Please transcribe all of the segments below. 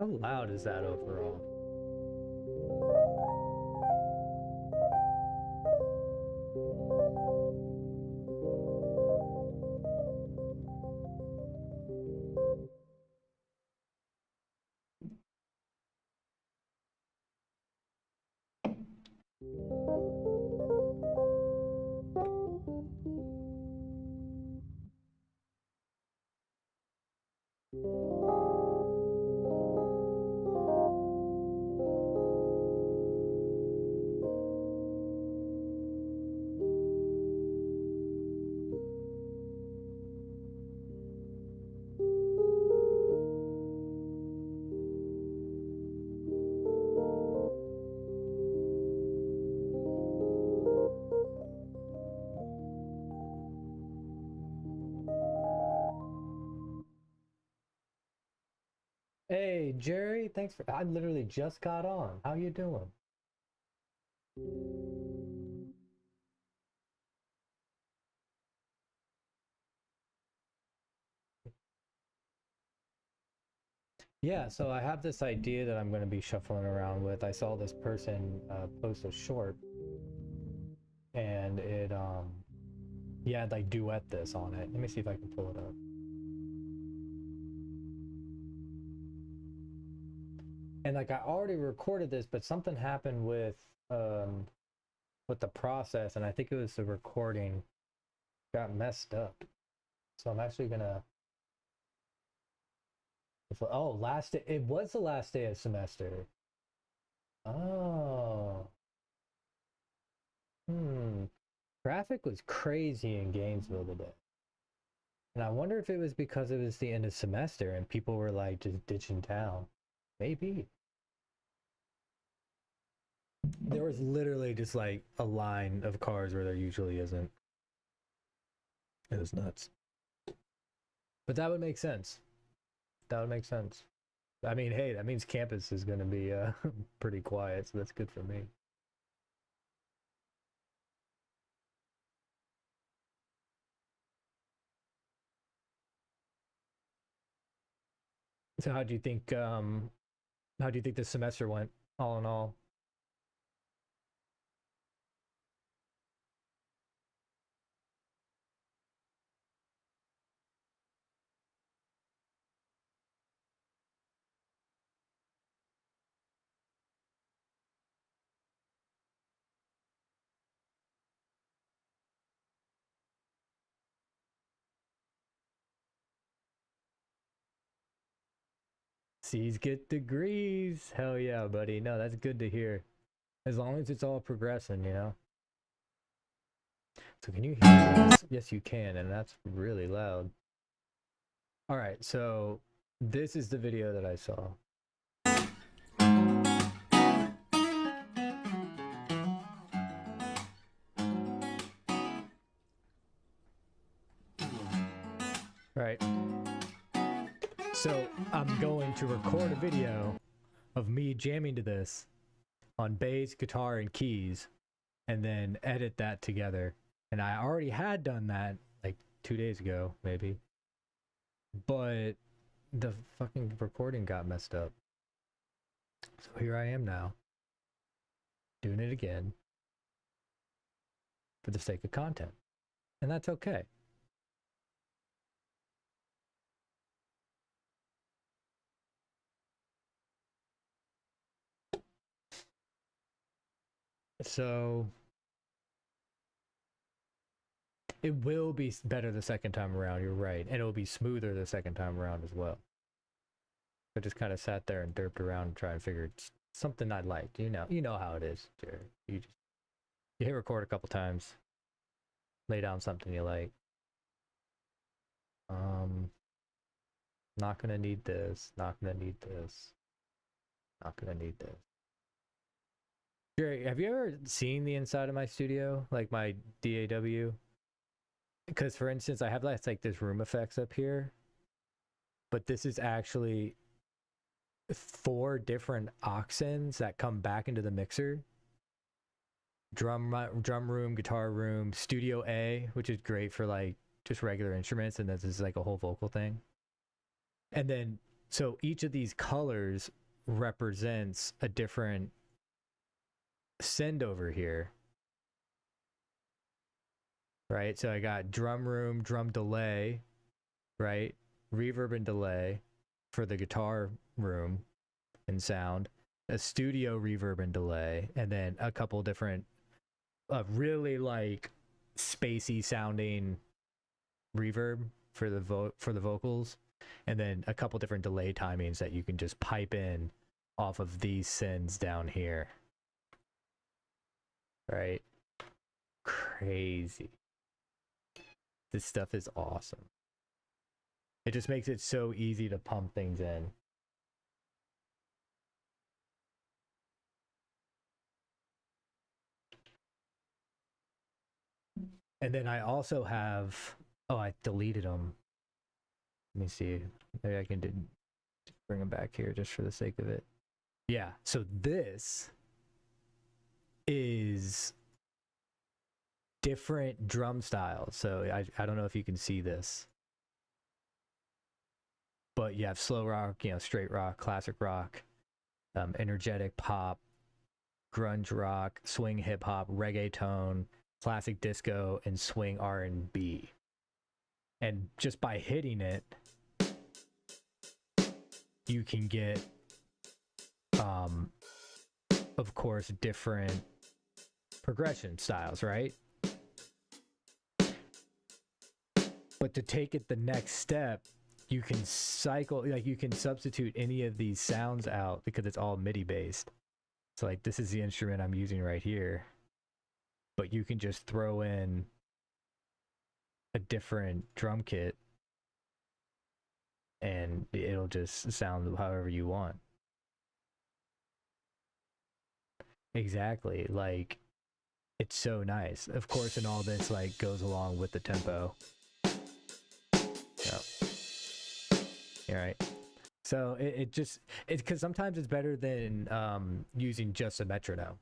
How loud is that overall? Hey, Jerry, thanks for. I literally just got on. How you doing? Yeah, so I have this idea that I'm going to be shuffling around with. I saw this person post a short, and he had like duet this on it. Let me see if I can pull it up. And like I already recorded this, but something happened with the process, and I think it was the recording got messed up. So I'm actually gonna. Oh, last day. It was the last day of semester. Oh. Hmm. Traffic was crazy in Gainesville today. And I wonder if it was because it was the end of semester and people were like just ditching town. Maybe. There was literally just like a line of cars where there usually isn't. It was nuts. But that would make sense. That would make sense. I mean, hey, that means campus is going to be pretty quiet, so that's good for me. So how do you think this semester went all in all? C's get degrees. Hell yeah, buddy. No, that's good to hear. As long as it's all progressing, you know? So can you hear this? Yes, you can, and that's really loud. All right, so this is the video that I saw. Right. So I'm going to record a video of me jamming to this on bass, guitar, and keys, and then edit that together. And I already had done that like 2 days ago, maybe. But the fucking recording got messed up. So here I am now, doing it again for the sake of content. And that's okay. So it will be better the second time around, you're right. And it will be smoother the second time around as well. I just kind of sat there and derped around and tried to figure something I liked. You know how it is, Jared. You hit record a couple times, lay down something you like. Um, not gonna need this. Not gonna need this. Not gonna need this. Jerry, have you ever seen the inside of my studio, like my DAW? Because for instance, I have like this room effects up here, but this is actually four different aux that come back into the mixer. Drum room, guitar room, studio A, which is great for like just regular instruments, and this is like a whole vocal thing. And then So each of these colors represents a different send over here, right? So I got drum room, drum delay, right? Reverb and delay for the guitar room and sound, a studio reverb and delay, and then a couple different really like spacey sounding reverb for the vocals, and then a couple different delay timings that you can just pipe in off of these sends down here. Right? Crazy. This stuff is awesome. It just makes it so easy to pump things in. And then I also have, oh, I deleted them. Let me see. Maybe I can bring them back here just for the sake of it. Yeah. So this is different drum styles. So I don't know if you can see this, but you have slow rock, straight rock, classic rock, energetic pop, grunge rock, swing hip hop, reggaeton, classic disco, and swing R&B. And just by hitting it, you can get, of course, different progression styles, right? But to take it the next step, you can cycle, like you can substitute any of these sounds out because it's all MIDI based. So like this is the instrument I'm using right here, but you can just throw in a different drum kit and it'll just sound however you want. Exactly. Like it's so nice. Of course, and all this like goes along with the tempo. Yep. All right. So it's because sometimes it's better than using just a metronome.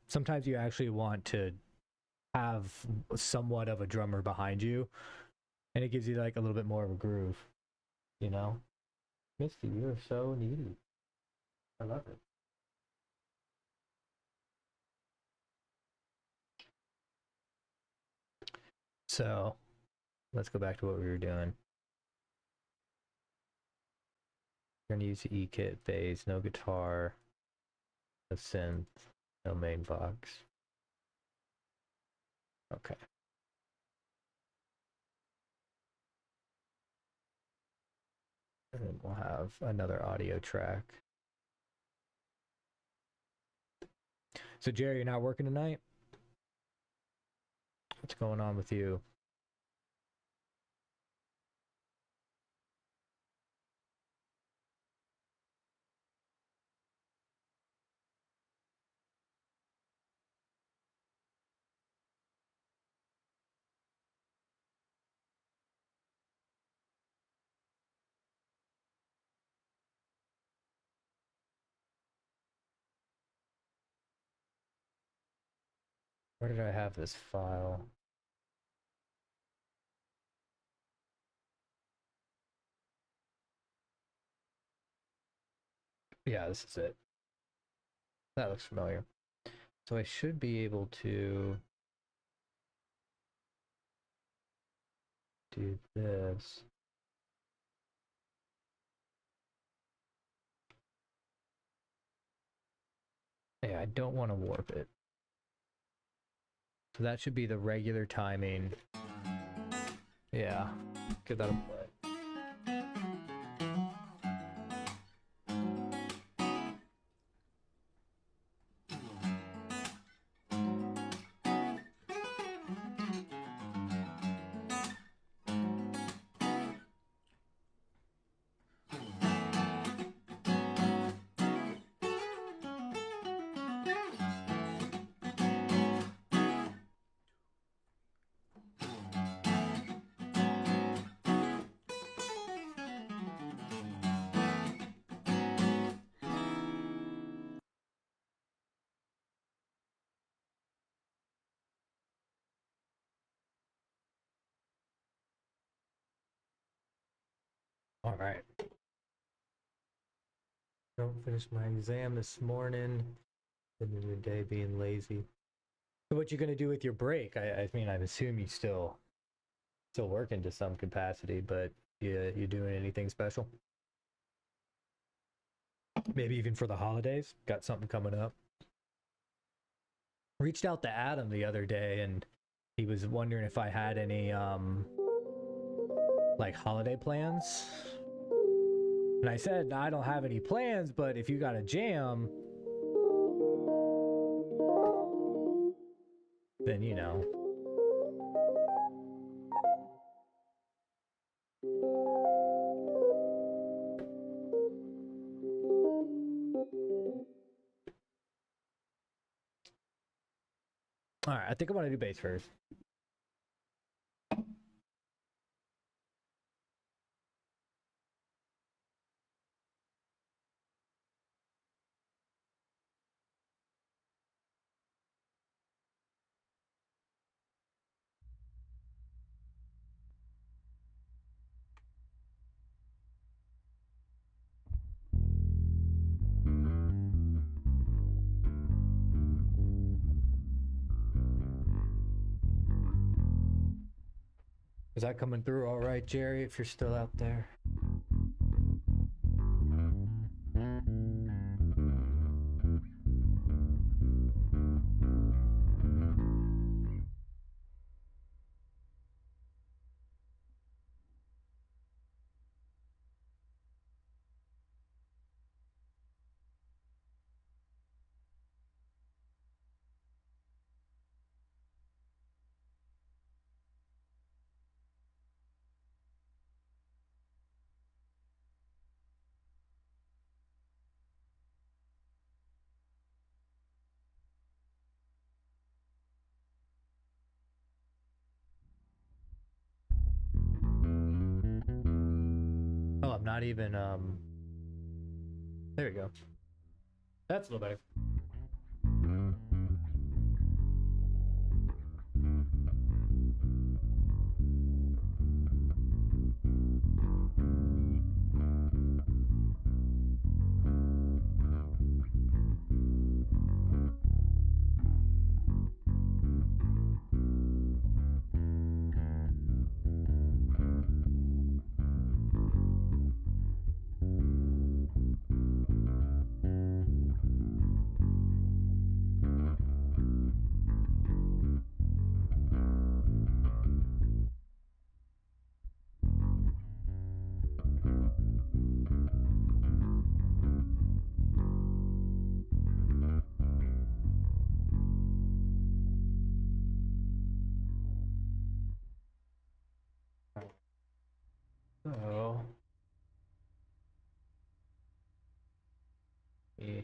Sometimes you actually want to have somewhat of a drummer behind you, and it gives you like a little bit more of a groove. Misty, you're so needy. I love it. So let's go back to what we were doing. We're gonna use the E kit, bass, no guitar, no synth, no main box. Okay. And then we'll have another audio track. So Jerry, you're not working tonight? What's going on with you? Where did I have this file? Yeah, this is it. That looks familiar. So I should be able to do this. Yeah, I don't want to warp it. So that should be the regular timing. Yeah, good, that'll play. All right. Don't finish my exam this morning. Spending your day being lazy. So what you gonna do with your break? I mean, I assume you still working to some capacity, but you doing anything special? Maybe even for the holidays? Got something coming up? Reached out to Adam the other day, and he was wondering if I had any like holiday plans. And I said I don't have any plans, but if you got a jam, then you know. All right, I think I want to do bass first. Is that coming through all right, Jerry, if you're still out there? Oh, I'm not even there we go. That's a little better. So, yeah.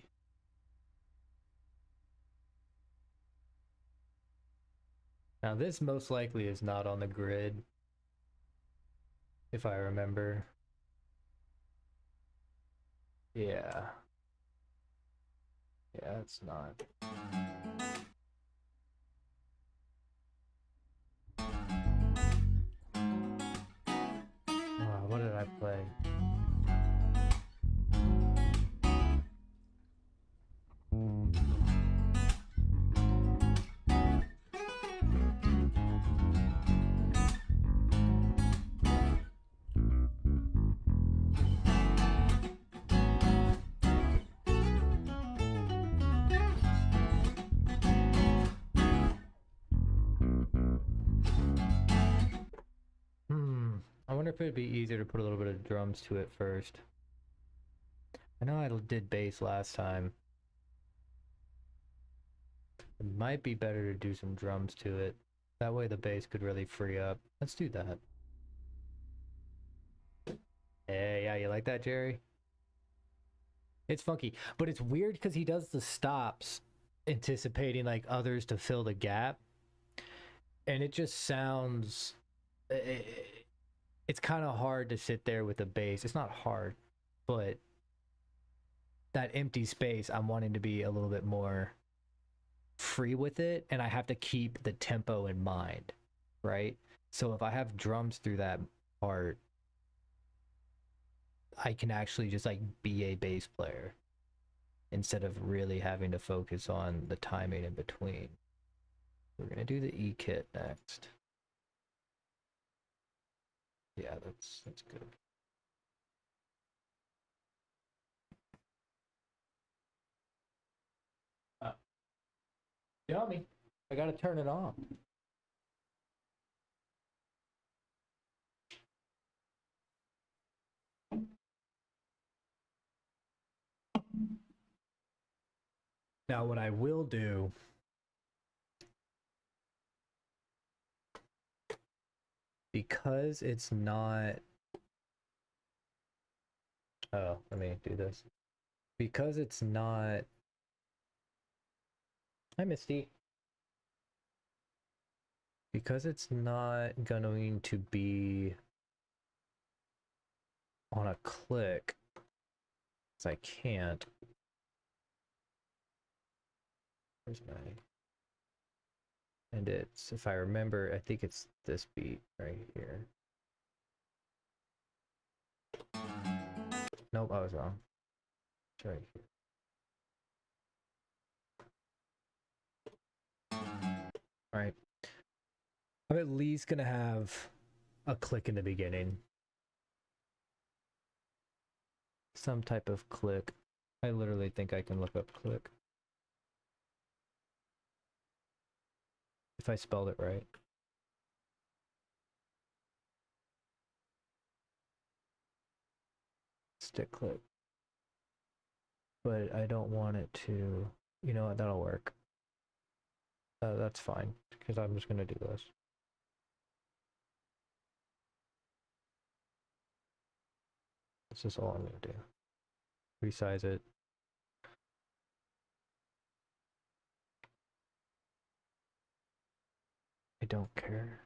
Now this most likely is not on the grid, if I remember. Yeah. Yeah, it's not. What did I play? I wonder if it'd be easier to put a little bit of drums to it first. I know I did bass last time. It might be better to do some drums to it. That way the bass could really free up. Let's do that. Hey, yeah, you like that, Jerry? It's funky, but it's weird because he does the stops anticipating like others to fill the gap. And it just sounds... It's kind of hard to sit there with a bass. It's not hard, but that empty space, I'm wanting to be a little bit more free with it, and I have to keep the tempo in mind, right? So if I have drums through that part, I can actually just like be a bass player instead of really having to focus on the timing in between. We're gonna do the E kit next. Yeah, that's good. Yummy. I gotta turn it on. Now, what I will do, because it's not. Oh, let me do this. Because it's not. Hi, Misty. Because it's not going to be on a click, because I can't. Where's my. And it's, if I remember, I think it's this beat right here. Nope, I was wrong. It's right here. All right. I'm at least gonna have a click in the beginning. Some type of click. I literally think I can look up click. If I spelled it right. Stick click. But I don't want it to, you know what, that'll work. That's fine, because I'm just gonna do this. This is all I'm gonna do. Resize it. I don't care.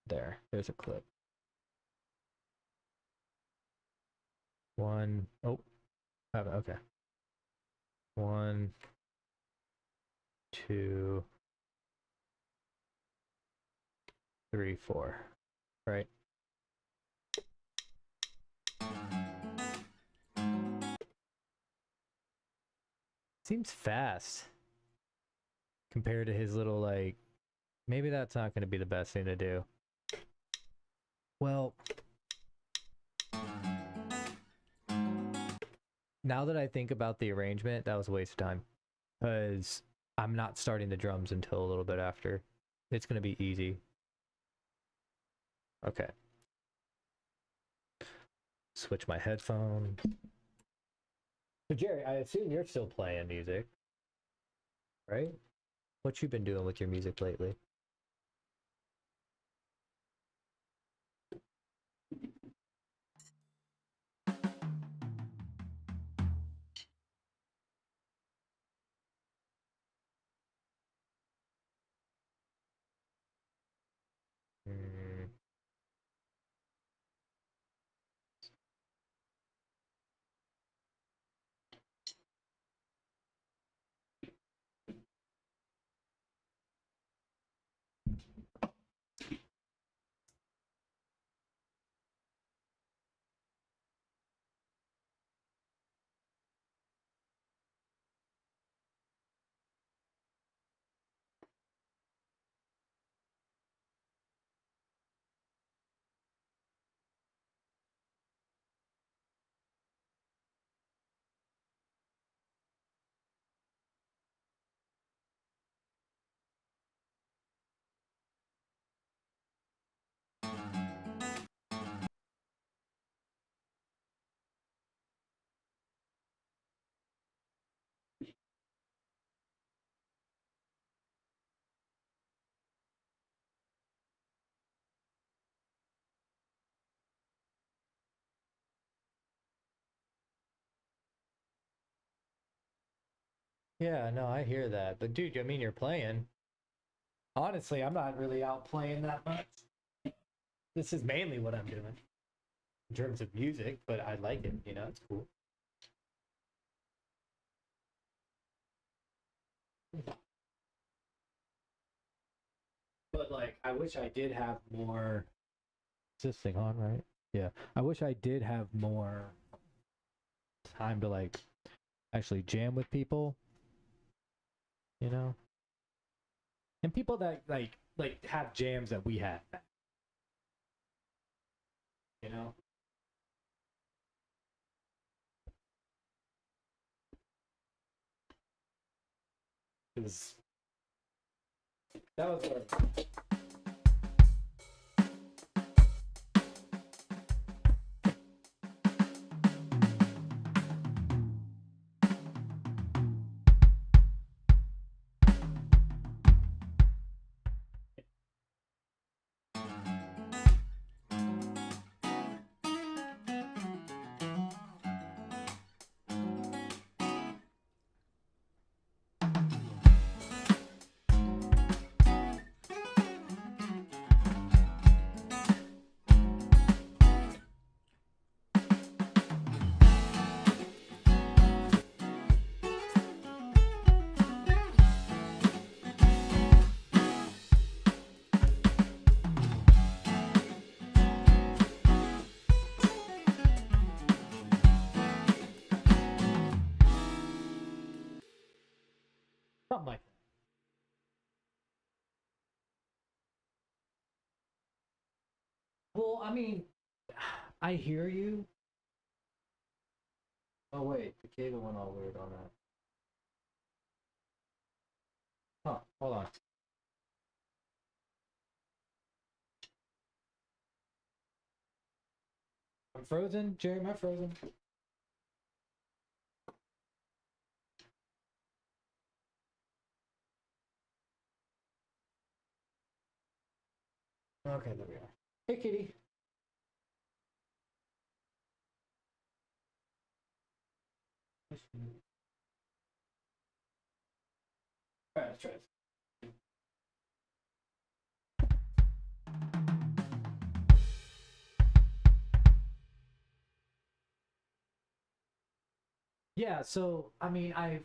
There's a clip. One, oh, okay. 1, 2, 3, 4, right? Seems fast compared to his little, like, maybe that's not going to be the best thing to do. Well, now that I think about the arrangement, that was a waste of time, because I'm not starting the drums until a little bit after. It's going to be easy. Okay. Switch my headphones. So Jerry, I assume you're still playing music, right? What you been doing with your music lately? Mm, yeah, no, I hear that. But dude, I mean, you're playing. Honestly, I'm not really out playing that much. This is mainly what I'm doing in terms of music, but I like it, you know, it's cool. But like, I wish I did have more. Is this thing on, right? Yeah, I wish I did have more time to like actually jam with people, you know, and people that like have jams that we have, you know. 'Cause that was what. Something like that. Well, I mean, I hear you. Oh wait, the cable went all weird on that. Huh? Hold on. I'm frozen, Jerry. Am I frozen? Okay, there we are. Hey, kitty. All right, let's try this. Yeah, so I mean, I've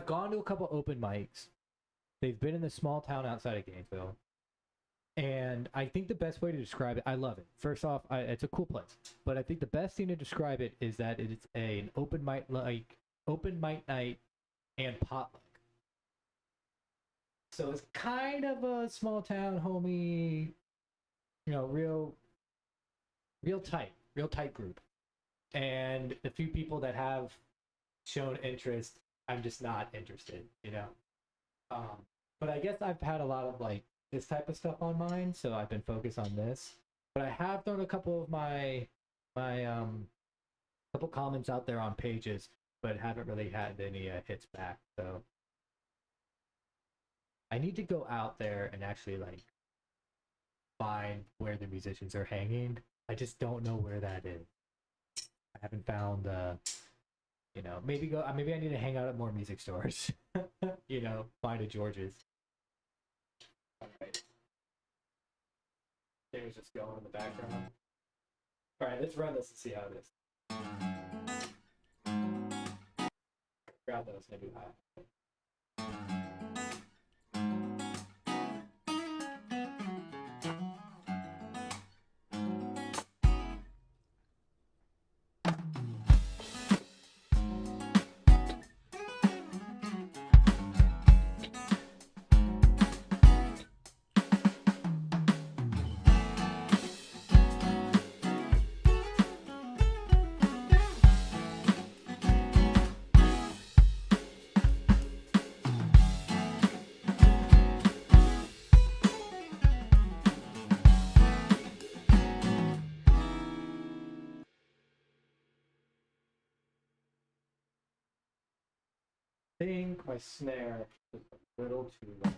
gone to a couple open mics. They've been in the small town outside of Gainesville, and I think the best way to describe it, I love it. First off, it's a cool place, but I think the best thing to describe it is that it's an open mic night and potluck. So it's kind of a small town, homie. You know, real tight group. And the few people that have shown interest, I'm just not interested, you know. Um, but I guess I've had a lot of like this type of stuff on mine, so I've been focused on this. But I have thrown a couple of my couple comments out there on pages, but haven't really had any hits back. So I need to go out there and actually like find where the musicians are hanging. I just don't know where that is. I haven't found you know, maybe I need to hang out at more music stores. You know, find a George's. All right. Things just going in the background. All right, let's run this and see how it is. Grab those, maybe high. I think my snare is a little too low.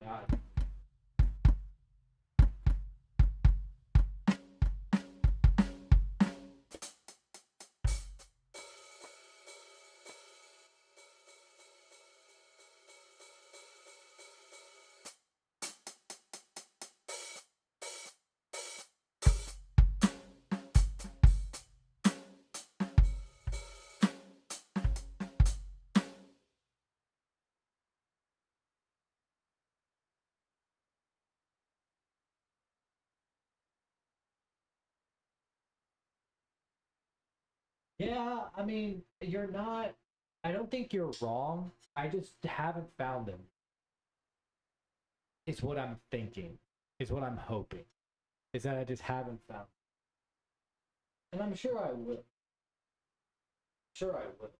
God. Yeah, I mean, you're not. I don't think you're wrong. I just haven't found them. Is what I'm thinking. Is what I'm hoping. Is that I just haven't found. And I'm sure I will. Sure I will.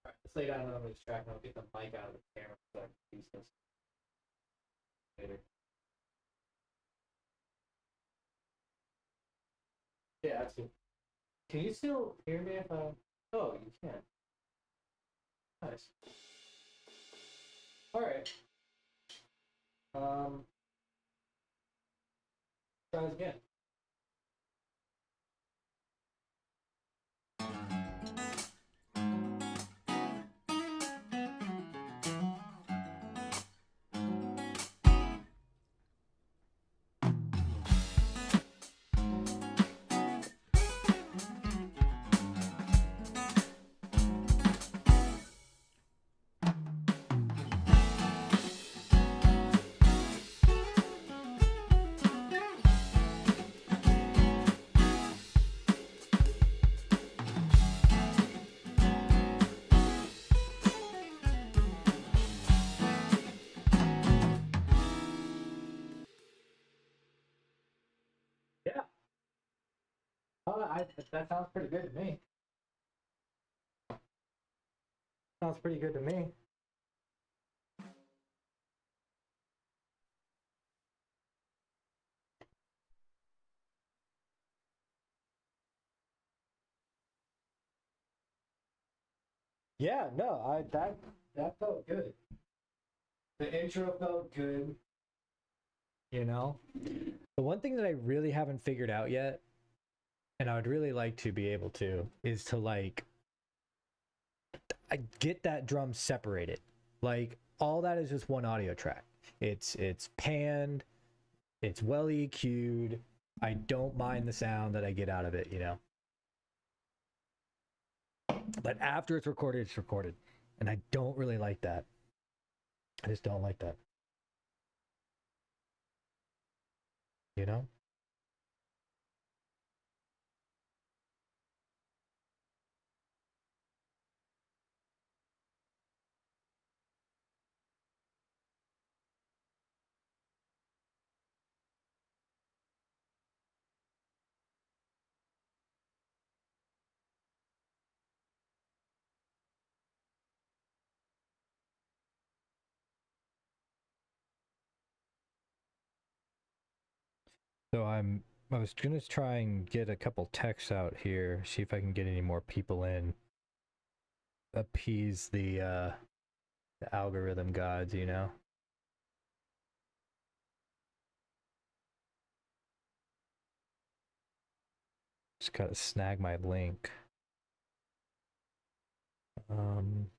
All right, let's lay down on this track and I'll get the mic out of the camera so I can use this later. Yeah, that's it. Can you still hear me if I? Oh, you can. Nice. All right. Um, try this again. Yeah. That sounds pretty good to me. Sounds pretty good to me. Yeah, no, I that felt good. The intro felt good, you know. The one thing that I really haven't figured out yet, and I would really like to be able to, is to like I get that drum separated. Like all that is just one audio track. It's panned, it's well EQ'd. I don't mind the sound that I get out of it, you know. But after it's recorded. And I don't really like that. I just don't like that. You know? So I was gonna try and get a couple texts out here, see if I can get any more people in, appease the algorithm gods, you know. Just gotta snag my link. Um,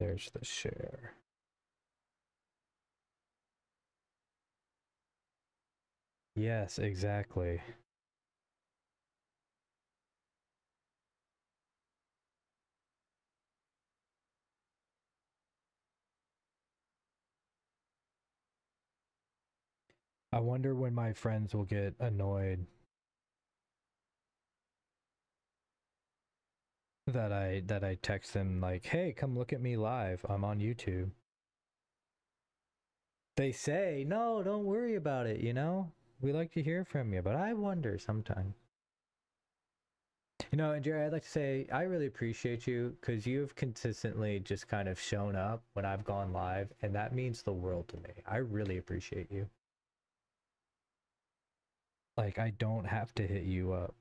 there's the share. Yes, exactly. I wonder when my friends will get annoyed that I text them like, "Hey, come look at me live. I'm on YouTube." They say, "No, don't worry about it, you know? We like to hear from you." But I wonder sometimes. You know, and Jerry, I'd like to say I really appreciate you because you've consistently just kind of shown up when I've gone live, and that means the world to me. I really appreciate you. Like, I don't have to hit you up.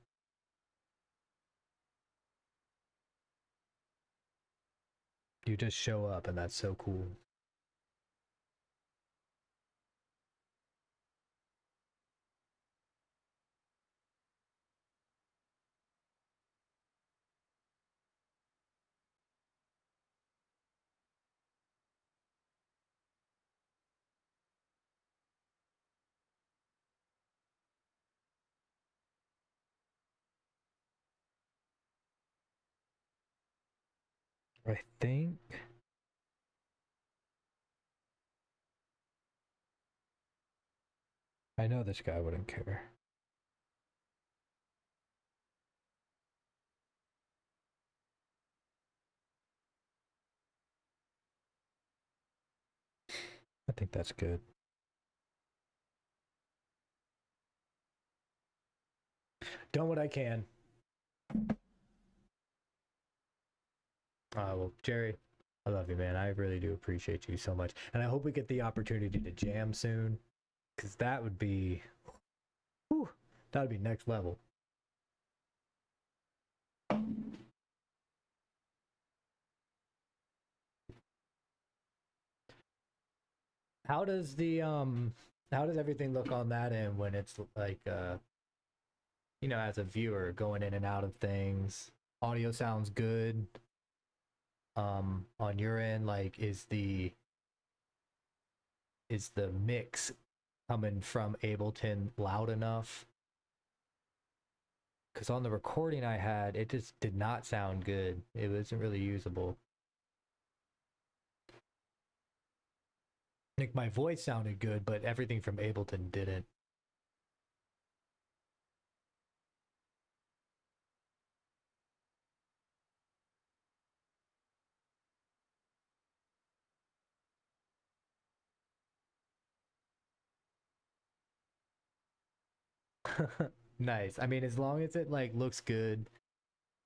You just show up, and that's so cool. I think. I know this guy wouldn't care. I think that's good. Done what I can. Well, Jerry, I love you, man. I really do appreciate you so much. And I hope we get the opportunity to jam soon, because that would be, whew, that would be next level. How does the how does everything look on that end when it's like you know, as a viewer going in and out of things? Audio sounds good. On your end, like is the mix coming from Ableton loud enough? Because on the recording I had, it just did not sound good. It wasn't really usable. Like my voice sounded good, but everything from Ableton didn't. Nice. I mean, as long as it like looks good,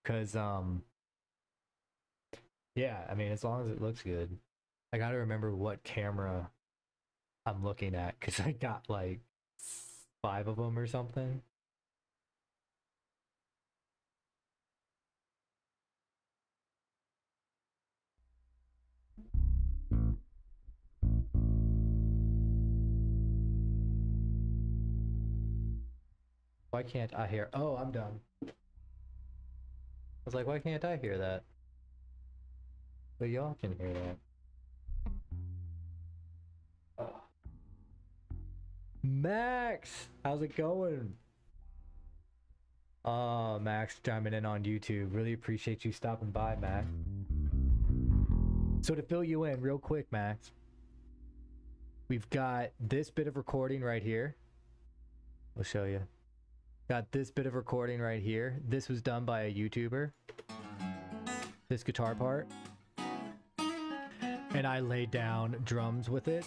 cause yeah, I mean, as long as it looks good. I gotta remember what camera I'm looking at, cause I got like 5 of them or something. Why can't I hear? Oh, I'm done. I was like, why can't I hear that? But y'all can hear that. Oh. Max, how's it going? Oh, Max chiming in on YouTube. Really appreciate you stopping by, Max. So to fill you in real quick, Max, we've got this bit of recording right here. I'll show you. Got this bit of recording right here. This was done by a YouTuber. This guitar part. And I laid down drums with it.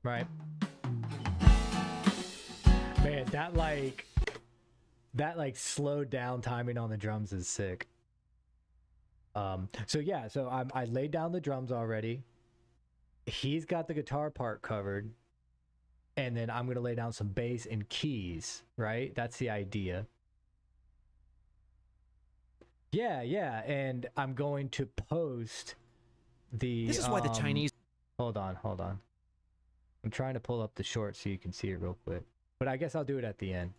Right. Man, that slowed down timing on the drums is sick. So yeah, so I laid down the drums already. He's got the guitar part covered, and then I'm gonna lay down some bass and keys, right? That's the idea. Yeah, and I'm going to post the This is why the Chinese Hold on. I'm trying to pull up the short so you can see it real quick. But I guess I'll do it at the end.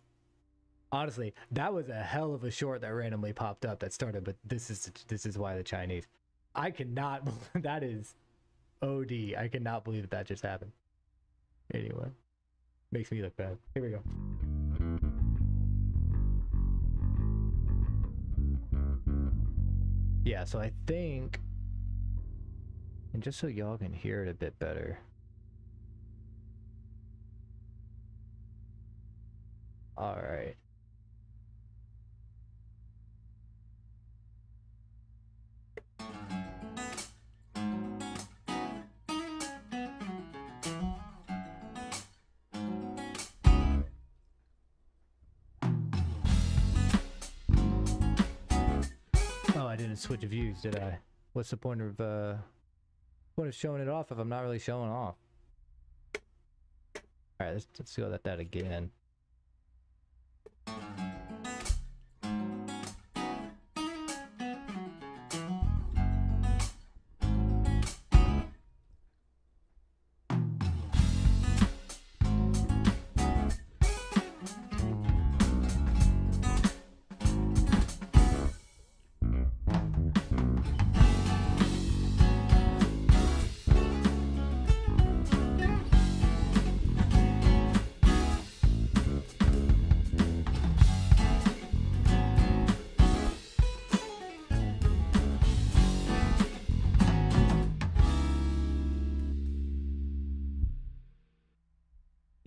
Honestly, that was a hell of a short that randomly popped up that started, but this is why the Chinese. I cannot, that is OD. I cannot believe that just happened. Anyway, makes me look bad. Here we go. Yeah, so I think, and just so y'all can hear it a bit better. All right. Oh, I didn't switch views, did I? What's the point of showing it off if I'm not really showing off? All right, let's go at that again.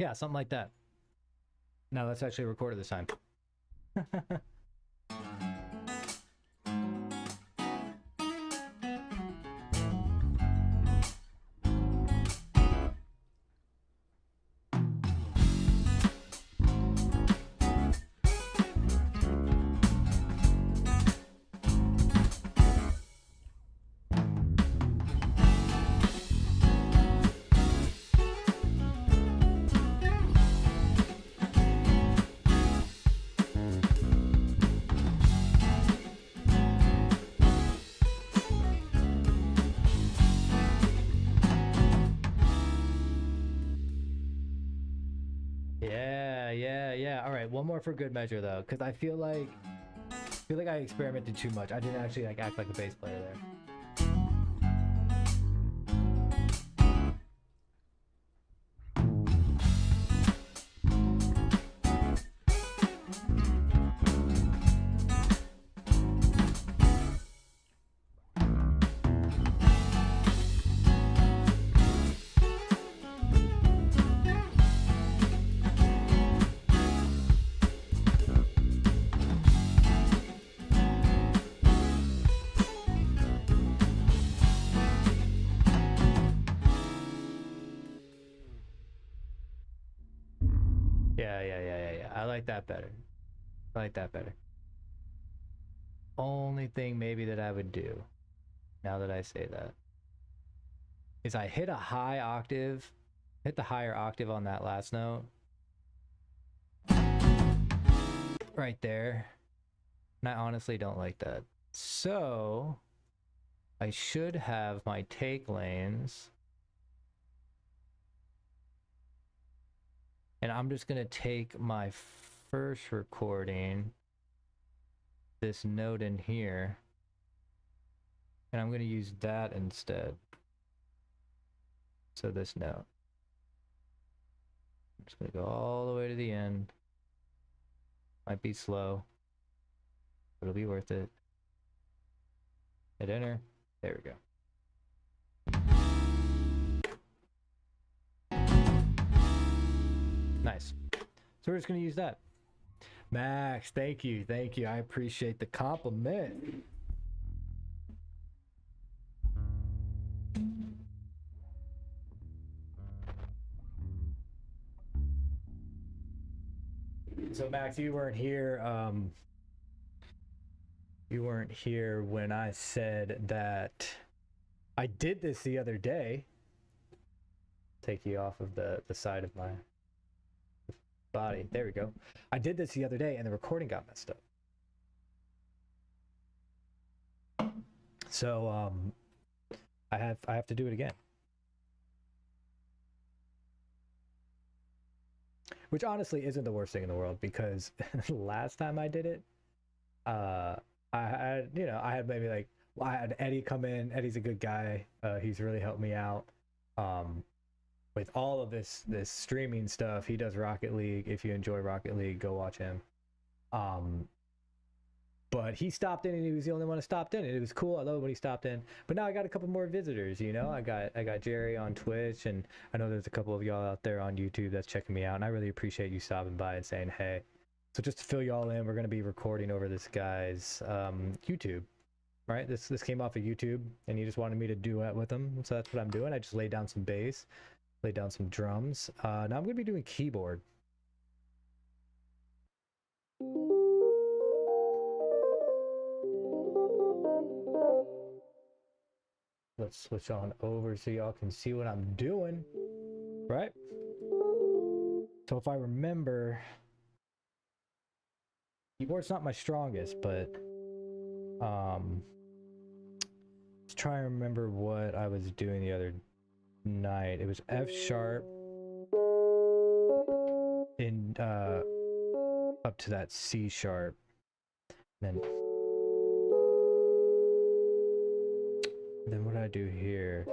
Yeah, something like that. No, let's actually record it this time. Yeah. All right, one more for good measure though, because I feel like I experimented too much. I didn't actually like act like a bass player there. Yeah. I like that better. Only thing maybe that I would do, now that I say that, is I hit a high octave, hit the higher octave on that last note. Right there. And I honestly don't like that. So I should have my take lanes. And I'm just going to take my first recording, this note in here, and I'm going to use that instead. So this note. I'm just going to go all the way to the end. Might be slow, but it'll be worth it. Hit enter. There we go. Nice. So we're just going to use that. Max, thank you. I appreciate the compliment. So Max, you weren't here. You weren't here when I said that I did this the other day. Take you off of the side of my body. There we go. I did this the other day and the recording got messed up. So I have to do it again. Which honestly isn't the worst thing in the world, because last time I did it, I had maybe like, I had Eddie come in. Eddie's a good guy. He's really helped me out with all of this streaming stuff. He does Rocket League. If you enjoy Rocket League, go watch him. But he stopped in, and he was the only one who stopped in, and it was cool. I love it when he stopped in. But now I got a couple more visitors. I got Jerry on Twitch, and I know there's a couple of y'all out there on YouTube that's checking me out, and I really appreciate you stopping by and saying hey. So just to fill y'all in, we're going to be recording over this guy's YouTube. Right? This came off of YouTube, and he just wanted me to duet with him, so that's what I'm doing. I just laid down some bass, laid down some drums. Now I'm going to be doing keyboard. Let's switch on over so y'all can see what I'm doing, right? So if I remember, keyboard's not my strongest, but let's try and remember what I was doing the other night. It was F sharp in up to that C sharp, then what did I do here?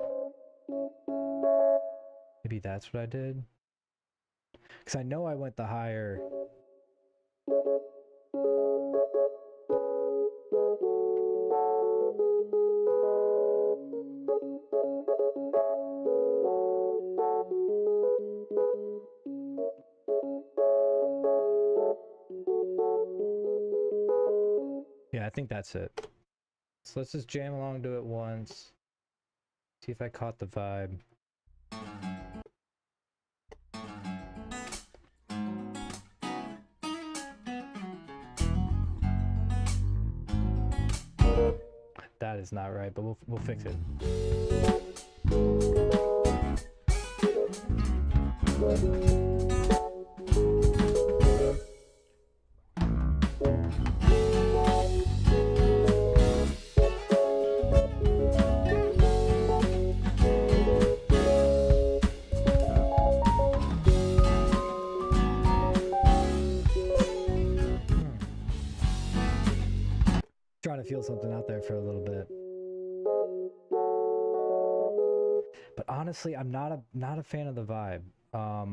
Maybe that's what I did, because I know I went the higher. I think that's it. So let's just jam along to it once. See if I caught the vibe. That is not right, but we'll fix it. Trying to feel something out there for a little bit. But honestly, I'm not a fan of the vibe. I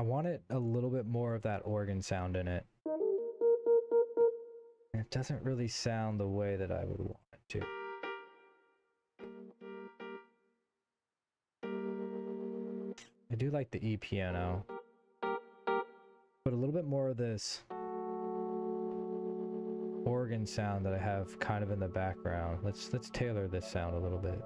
wanted a little bit more of that organ sound in it. It doesn't really sound the way that I would want it to. I do like the E piano, but a little bit more of this organ sound that I have kind of in the background. Let's tailor this sound a little bit.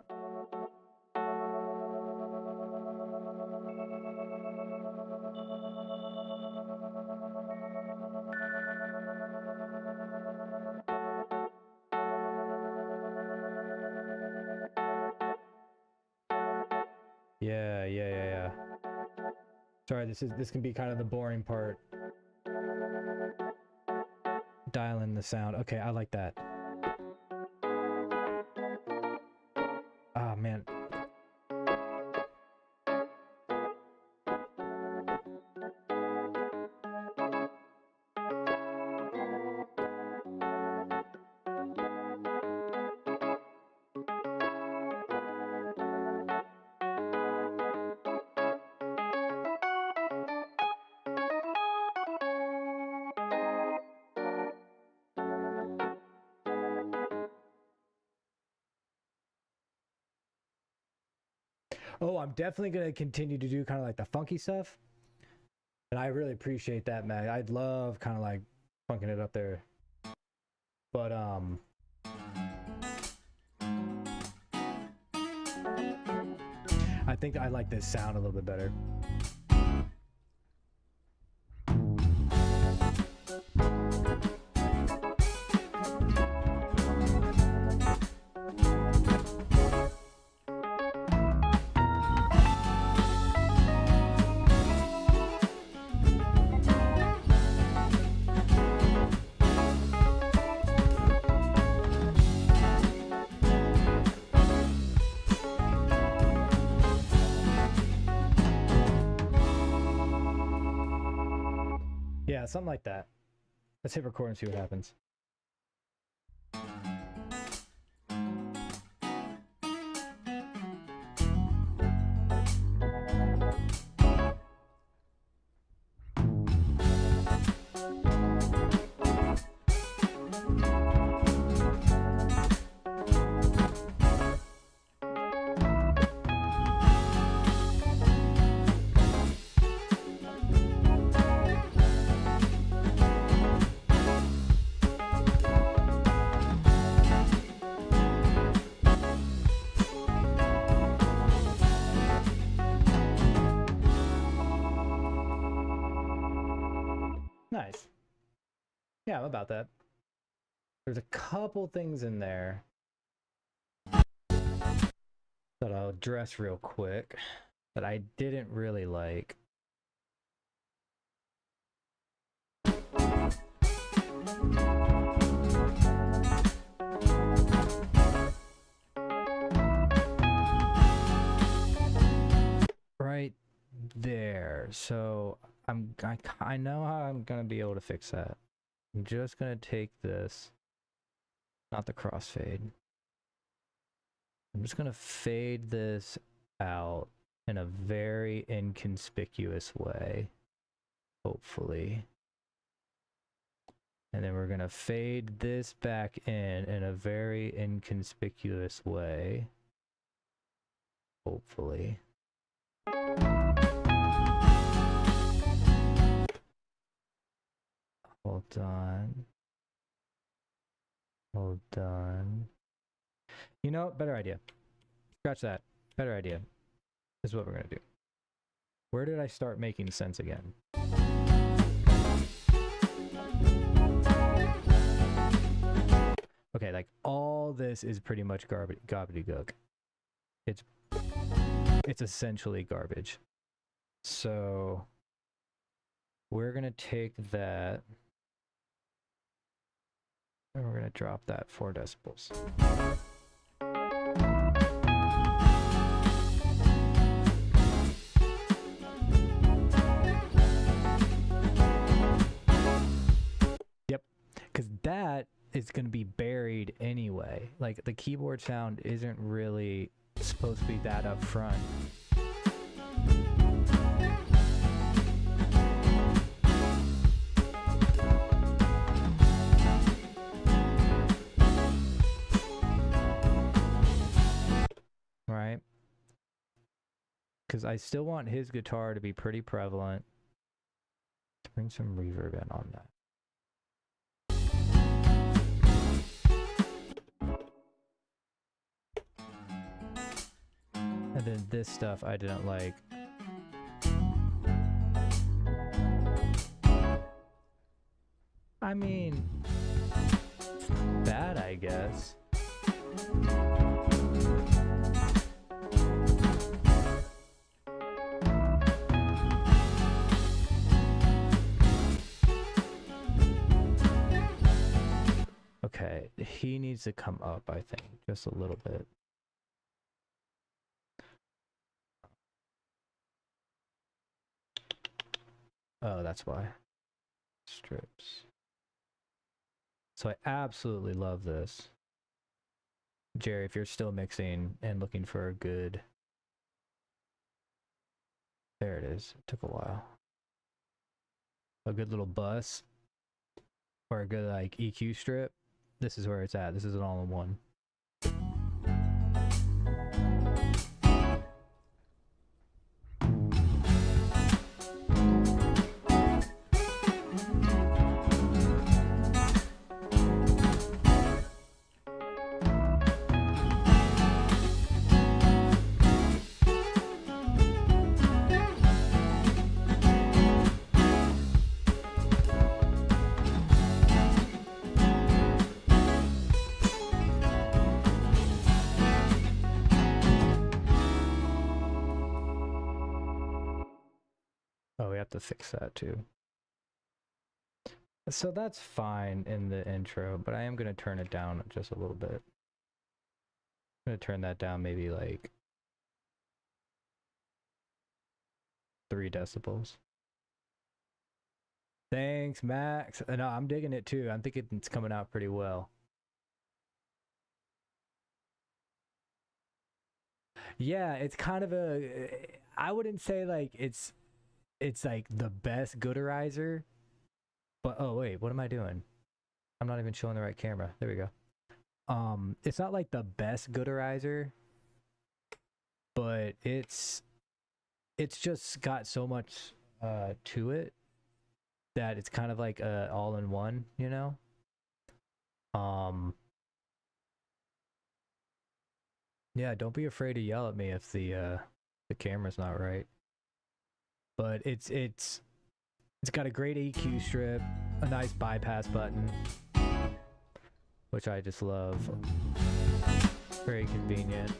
Yeah. Sorry, this can be kind of the boring part. Dial in the sound. Okay, I like that. Ah, man. Oh, I'm definitely going to continue to do kind of like the funky stuff. And I really appreciate that, man. I'd love kind of like funking it up there. But, I think I like this sound a little bit better. Yeah, something like that. Let's hit record and see what happens. Nice. Yeah, I'm about that. There's a couple things in there that I'll address real quick that I didn't really like. Right there. So I know how I'm gonna be able to fix that. I'm just gonna take this, not the crossfade. I'm just gonna fade this out in a very inconspicuous way, hopefully. And then we're gonna fade this back in a very inconspicuous way, hopefully. Hold on. Well done. You know, better idea. Scratch that. Better idea. This is what we're gonna do. Where did I start making sense again? Okay, like all this is pretty much gobbledygook. It's essentially garbage. So we're gonna take that and we're gonna drop that 4 decibels. Yep, because that is going to be buried anyway. Like the keyboard sound isn't really supposed to be that up front. Right? Because I still want his guitar to be pretty prevalent. Let's bring some reverb in on that. And then this stuff I didn't like. I mean, it's not bad, I guess. Okay, he needs to come up, I think, just a little bit. Oh, that's why. Strips. So I absolutely love this. Jerry, if you're still mixing and looking for a good... There it is. It took a while. A good little bus. Or a good, like, EQ strip. This is where it's at. This is an all-in-one. Oh, we have to fix that too. So that's fine in the intro, but I am going to turn it down just a little bit. I'm going to turn that down maybe like 3 decibels. Thanks, Max. No, I'm digging it too. I'm thinking it's coming out pretty well. Yeah, it's kind of a... I wouldn't say like it's like the best gooderizer, but oh wait, what am I doing? I'm not even showing the right camera. There we go. It's not like the best gooderizer, but it's just got so much to it that it's kind of like a all-in-one, you know? Yeah, don't be afraid to yell at me if the camera's not right. But it's got a great EQ strip, a nice bypass button, which I just love. Very convenient.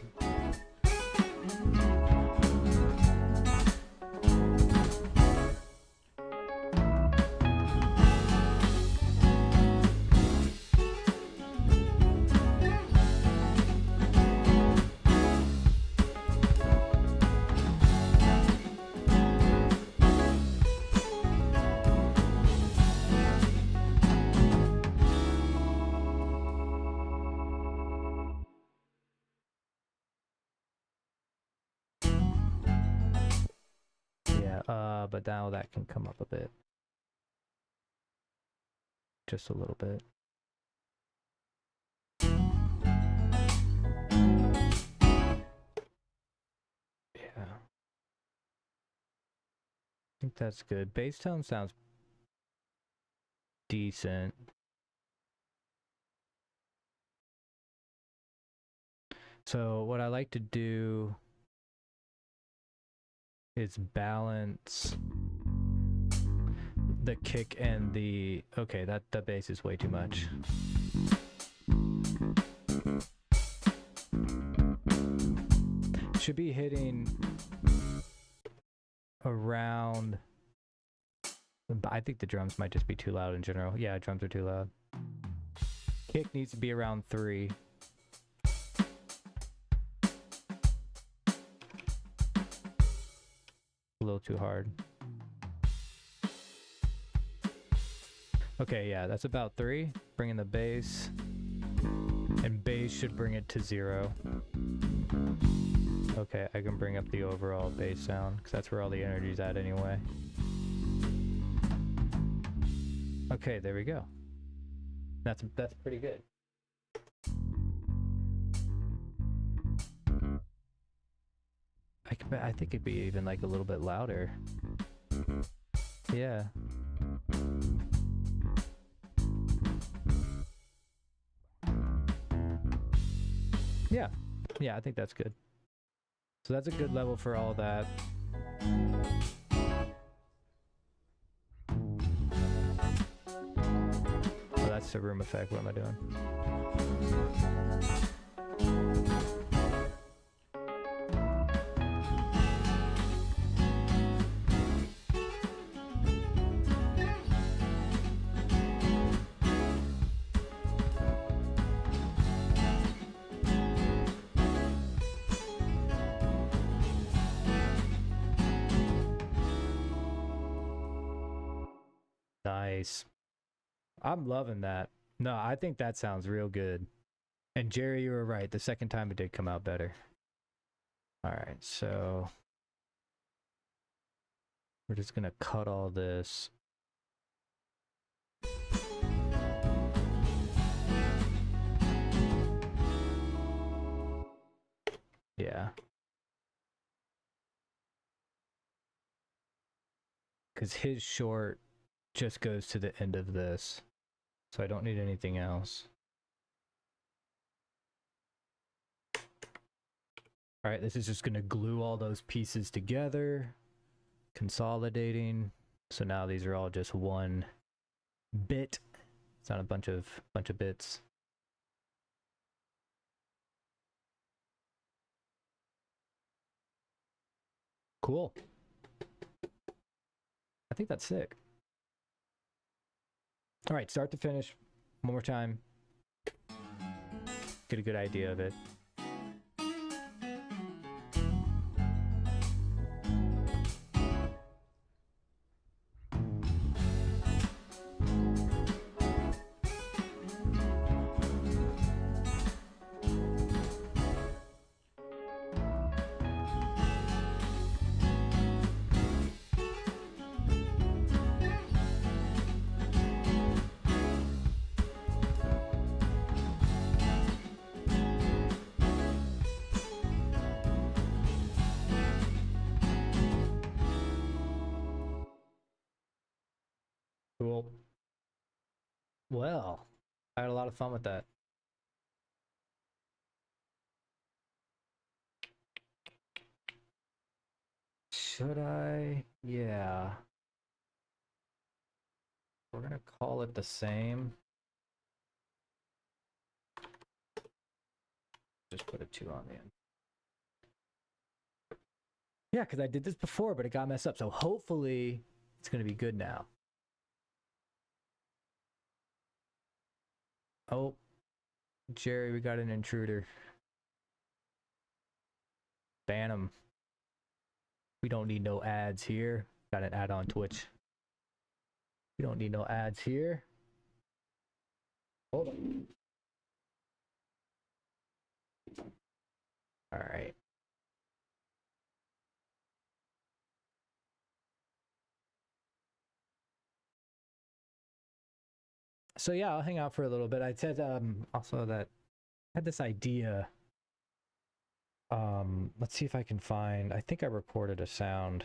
But now that can come up a bit. Just a little bit. Yeah. I think that's good. Bass tone sounds decent. So what I like to do is balance the kick and the, okay, that the bass is way too much. Should be hitting around, I think the drums might just be too loud in general. Yeah, drums are too loud. Kick needs to be around 3. A little too hard. Okay, yeah, that's about 3. Bringing the bass. And bass should bring it to 0. Okay, I can bring up the overall bass sound, because that's where all the energy's at anyway. Okay, there we go. That's pretty good. I think it'd be even like a little bit louder. Yeah. Yeah. Yeah, I think that's good. So that's a good level for all that. Oh, that's the room effect. What am I doing? Nice. I'm loving that. No, I think that sounds real good. And Jerry, you were right. The second time it did come out better. All right, so we're just going to cut all this. Yeah. Because his short just goes to the end of this. So I don't need anything else. All right, this is just going to glue all those pieces together, consolidating. So now these are all just one bit. It's not a bunch of bits. Cool. I think that's sick. All right, start to finish. One more time. Get a good idea of it. Cool. Well, I had a lot of fun with that. Should I? Yeah. We're gonna call it the same. Just put a 2 on the end. Yeah, because I did this before, but it got messed up. So hopefully it's gonna be good now. Oh, Jerry, we got an intruder. Ban him. We don't need no ads here. Got an ad on Twitch. We don't need no ads here. Hold on. All right. So yeah, I'll hang out for a little bit. I said also that I had this idea. Let's see if I can find. I think I recorded a sound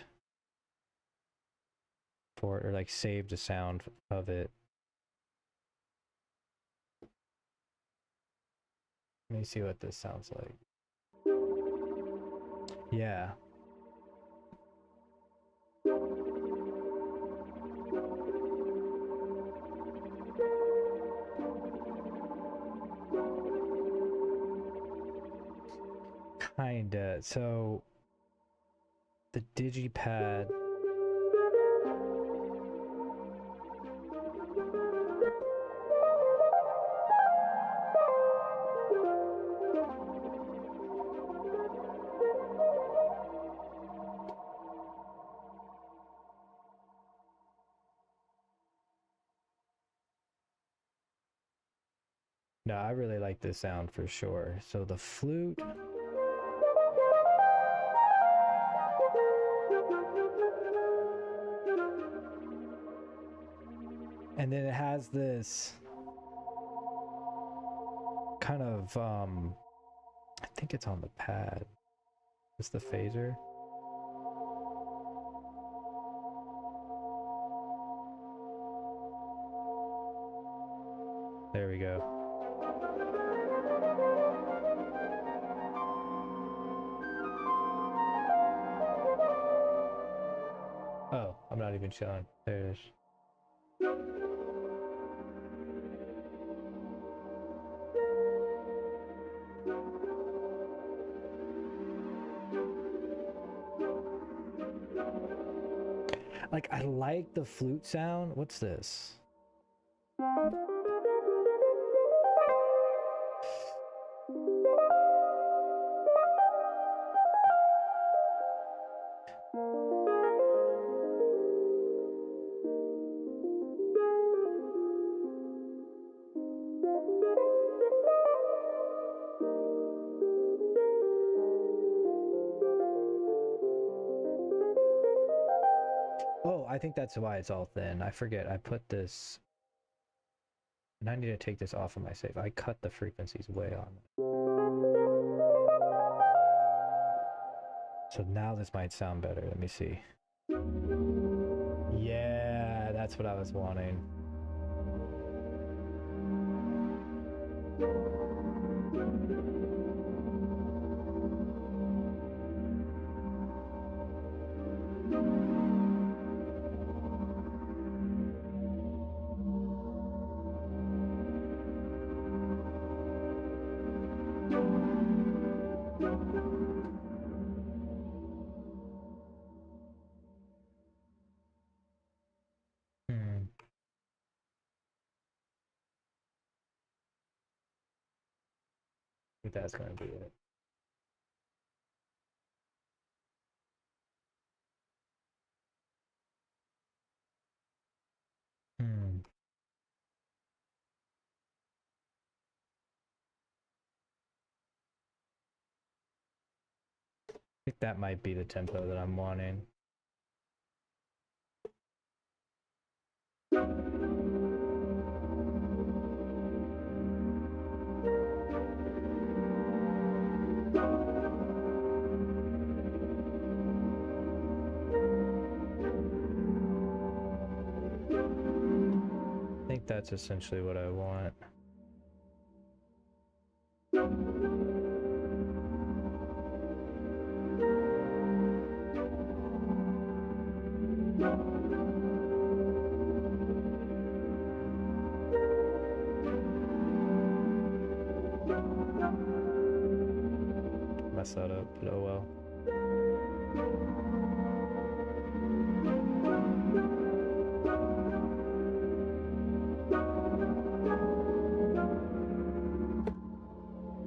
for it, or like saved a sound of it. Let me see what this sounds like. Yeah. Kinda. So the digipad. No, I really like this sound for sure. So the flute. And then it has this kind of I think it's on the pad. It's the phaser. There we go. Oh, I'm not even showing. There it is. Like, I like the flute sound. What's this? Oh, I think that's why it's all thin. I forget. I put this... And I need to take this off of my save. I cut the frequencies way on it. So now this might sound better. Let me see. Yeah, that's what I was wanting. Hmm. I think that's going to be it. Hmm. I think that might be the tempo that I'm wanting. I think that's essentially what I want. Mess that up, but oh well.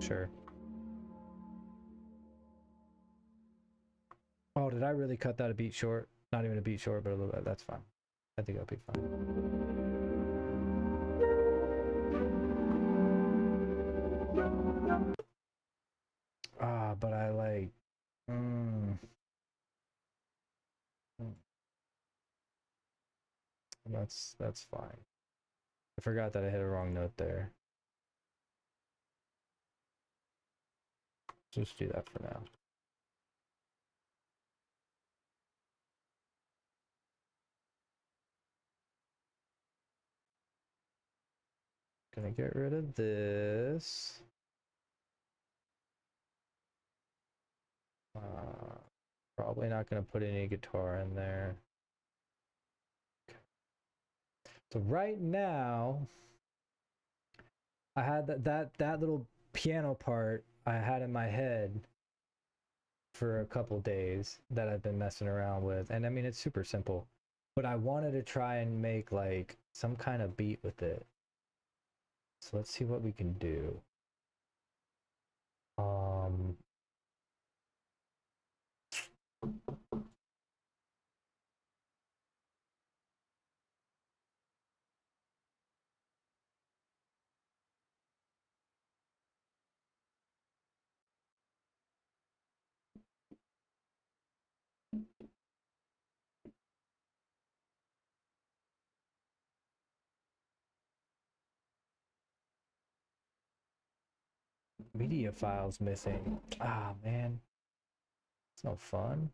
Sure. Oh, did I really cut that a beat short? Not even a beat short, but a little bit. That's fine. I think I'll be fine. Ah, but I like... That's fine. I forgot that I hit a wrong note there. Just do that for now. Gonna get rid of this. Probably not going to put any guitar in there. So right now, I had that little piano part I had in my head for a couple days that I've been messing around with. And I mean, it's super simple, but I wanted to try and make like some kind of beat with it. So let's see what we can do. Media files missing. Ah, man. It's no fun.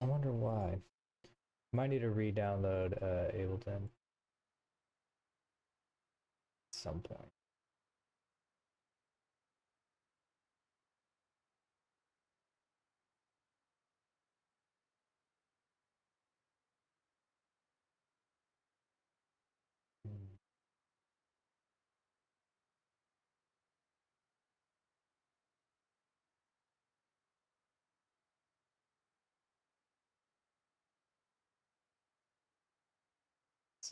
I wonder why. Might need to re-download Ableton at some point.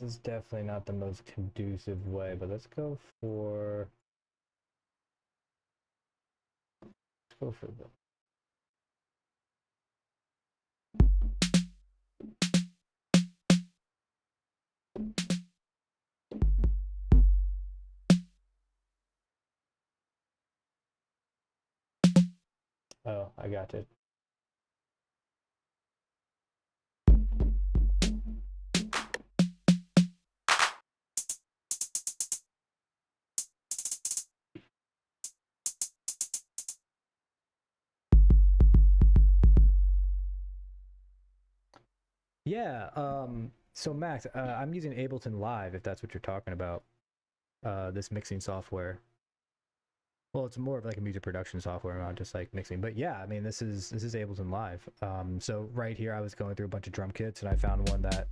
This is definitely not the most conducive way, but let's go for the oh, I got it. Yeah, so Max, I'm using Ableton Live if that's what you're talking about. This mixing software. Well, it's more of like a music production software, not just like mixing. But yeah, I mean, this is Ableton Live. So right here, I was going through a bunch of drum kits, and I found one that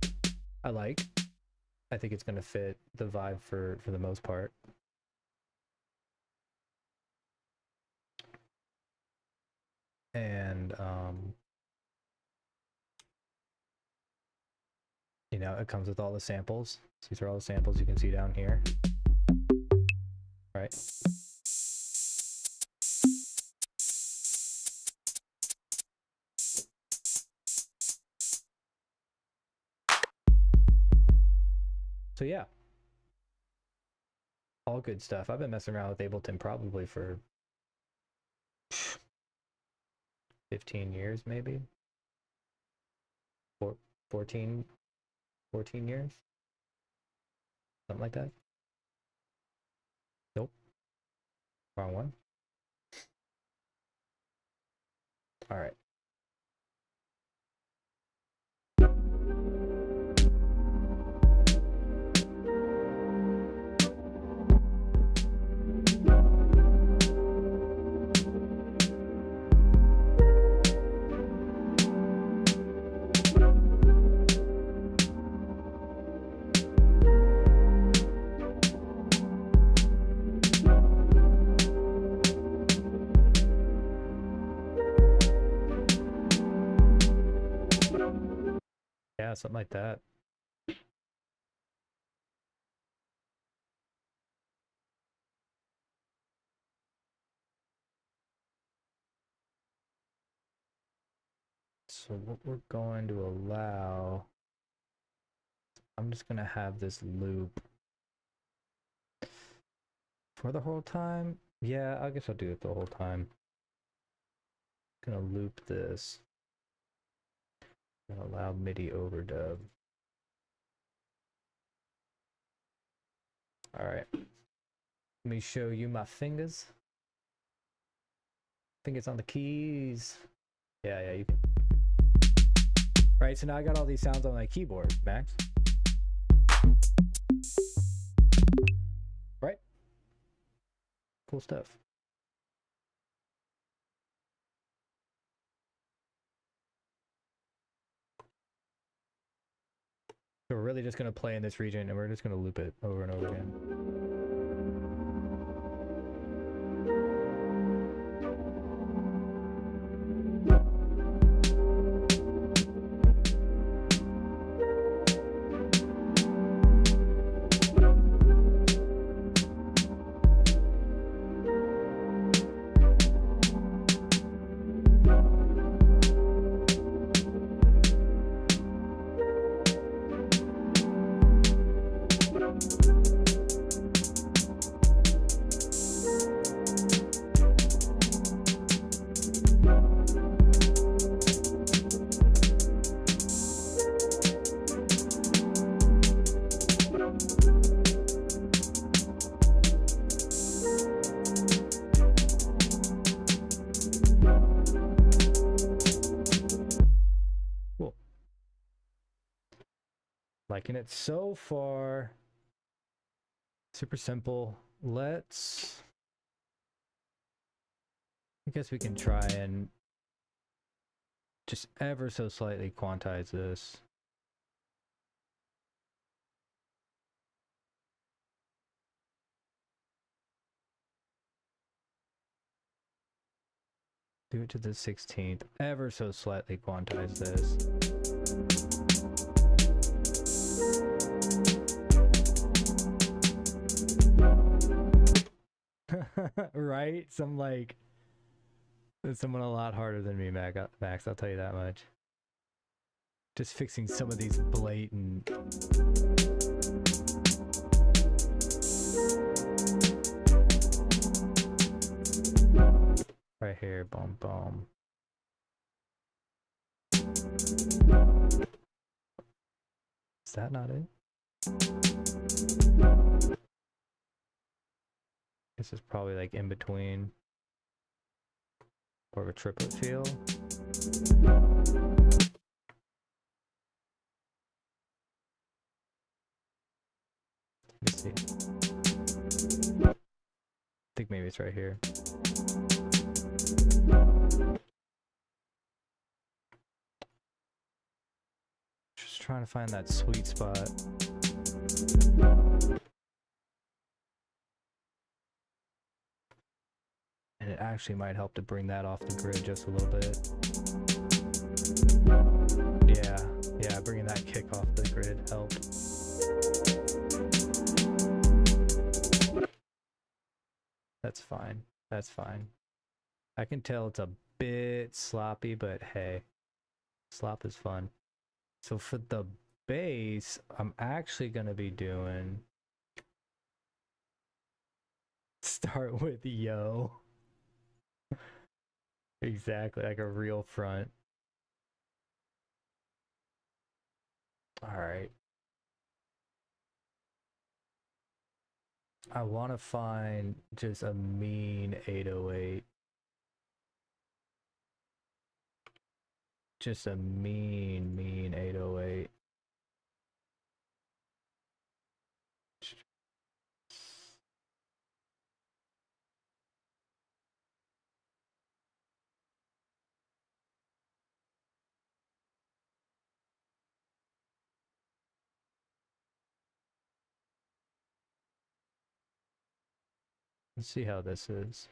I like. I think it's going to fit the vibe for the most part. And you know, it comes with all the samples. These are all the samples you can see down here. Right. So yeah, all good stuff. I've been messing around with Ableton probably for 15 years, maybe 14 years, something like that. Nope, wrong one. All right. Yeah, something like that. So what we're going to allow, I'm just going to have this loop for the whole time. Yeah, I guess I'll do it the whole time. Gonna loop this. Gonna allow MIDI overdub. All right. Let me show you my fingers. Fingers on the keys. Yeah, you can. Right, so now I got all these sounds on my keyboard, Max. Right? Cool stuff. So we're really just going to play in this region and we're just going to loop it over and over again. Cool. Liking it so far. Super simple. I guess we can try and just ever so slightly quantize this. Do it to the 16th. Ever so slightly quantize this. Right? Someone a lot harder than me, Max, I'll tell you that much. Just fixing some of these blatant... Right here, boom, boom. Is that not it? This is probably like in between. More of a triplet feel. Let me see. I think maybe it's right here. Just trying to find that sweet spot. And it actually might help to bring that off the grid just a little bit. Yeah, bringing that kick off the grid helped. That's fine. That's fine. I can tell it's a bit sloppy, but hey, slop is fun. So for the bass, I'm actually going to be doing... Start with yo. Exactly, like a real front. Alright. I want to find just a mean 808. Just a mean 808. Let's see how this is.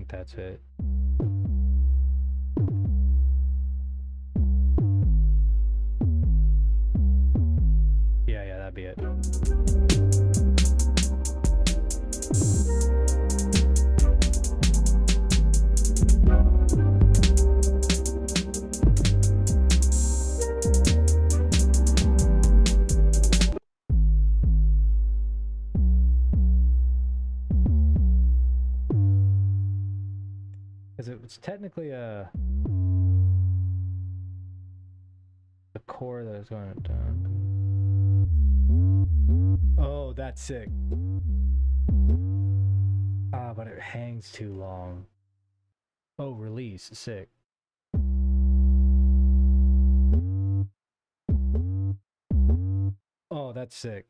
That's it. Yeah, that'd be it. Because it's technically a chord that is going to... Oh, that's sick. Ah, but it hangs too long. Oh, release. Sick. Oh, that's sick.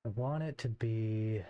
I want it to be...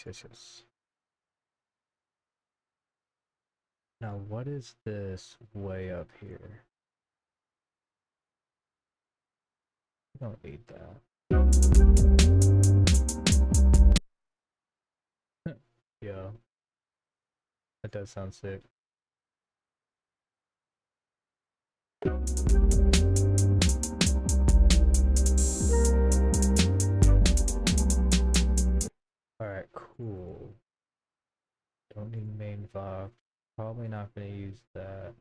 Yes. Now, what is this way up here? I don't need that. Yeah. That does sound sick. Alright, cool. Don't need main Vox. Probably not gonna use that.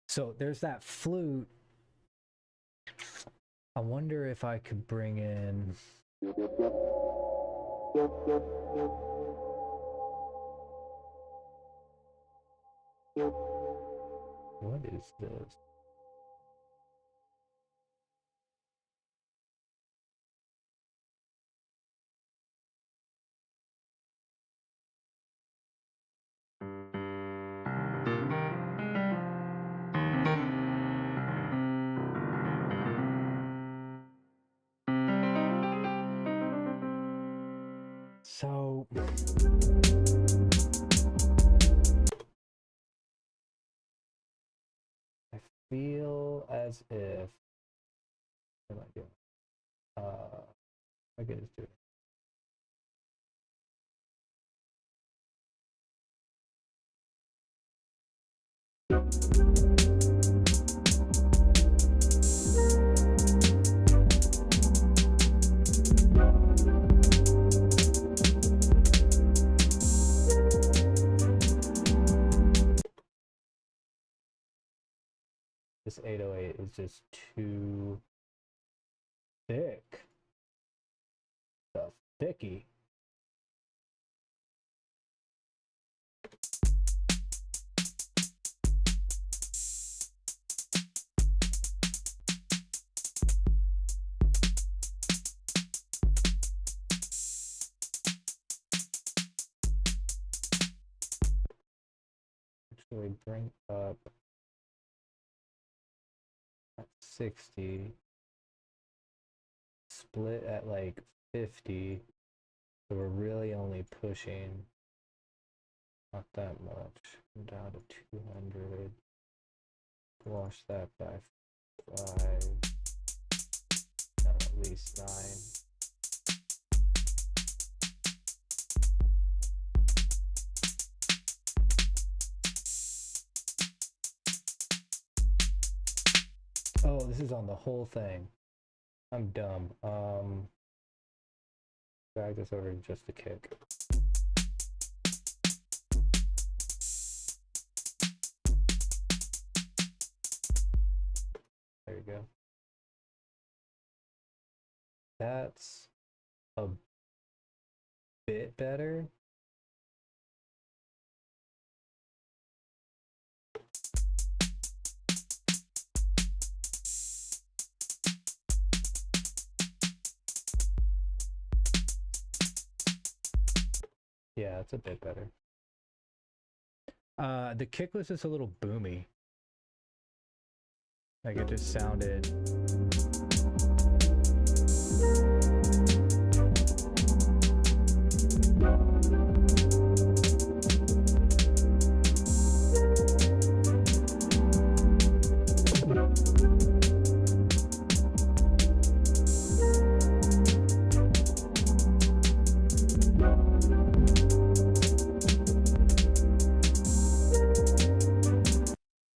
So there's that flute. I wonder if I could bring in... What is this? So I feel as if what am I doing? I get to do it. This 808 is just too thick. The thicky. Actually bring up at 60, split at like 50, so we're really only pushing not that much. Down to 200, wash that by 5, no, at least 9. Oh, this is on the whole thing. I'm dumb. Drag this over just a kick. we go. That's a bit better. Yeah, it's a bit better. The kick was just a little boomy. Like it just sounded.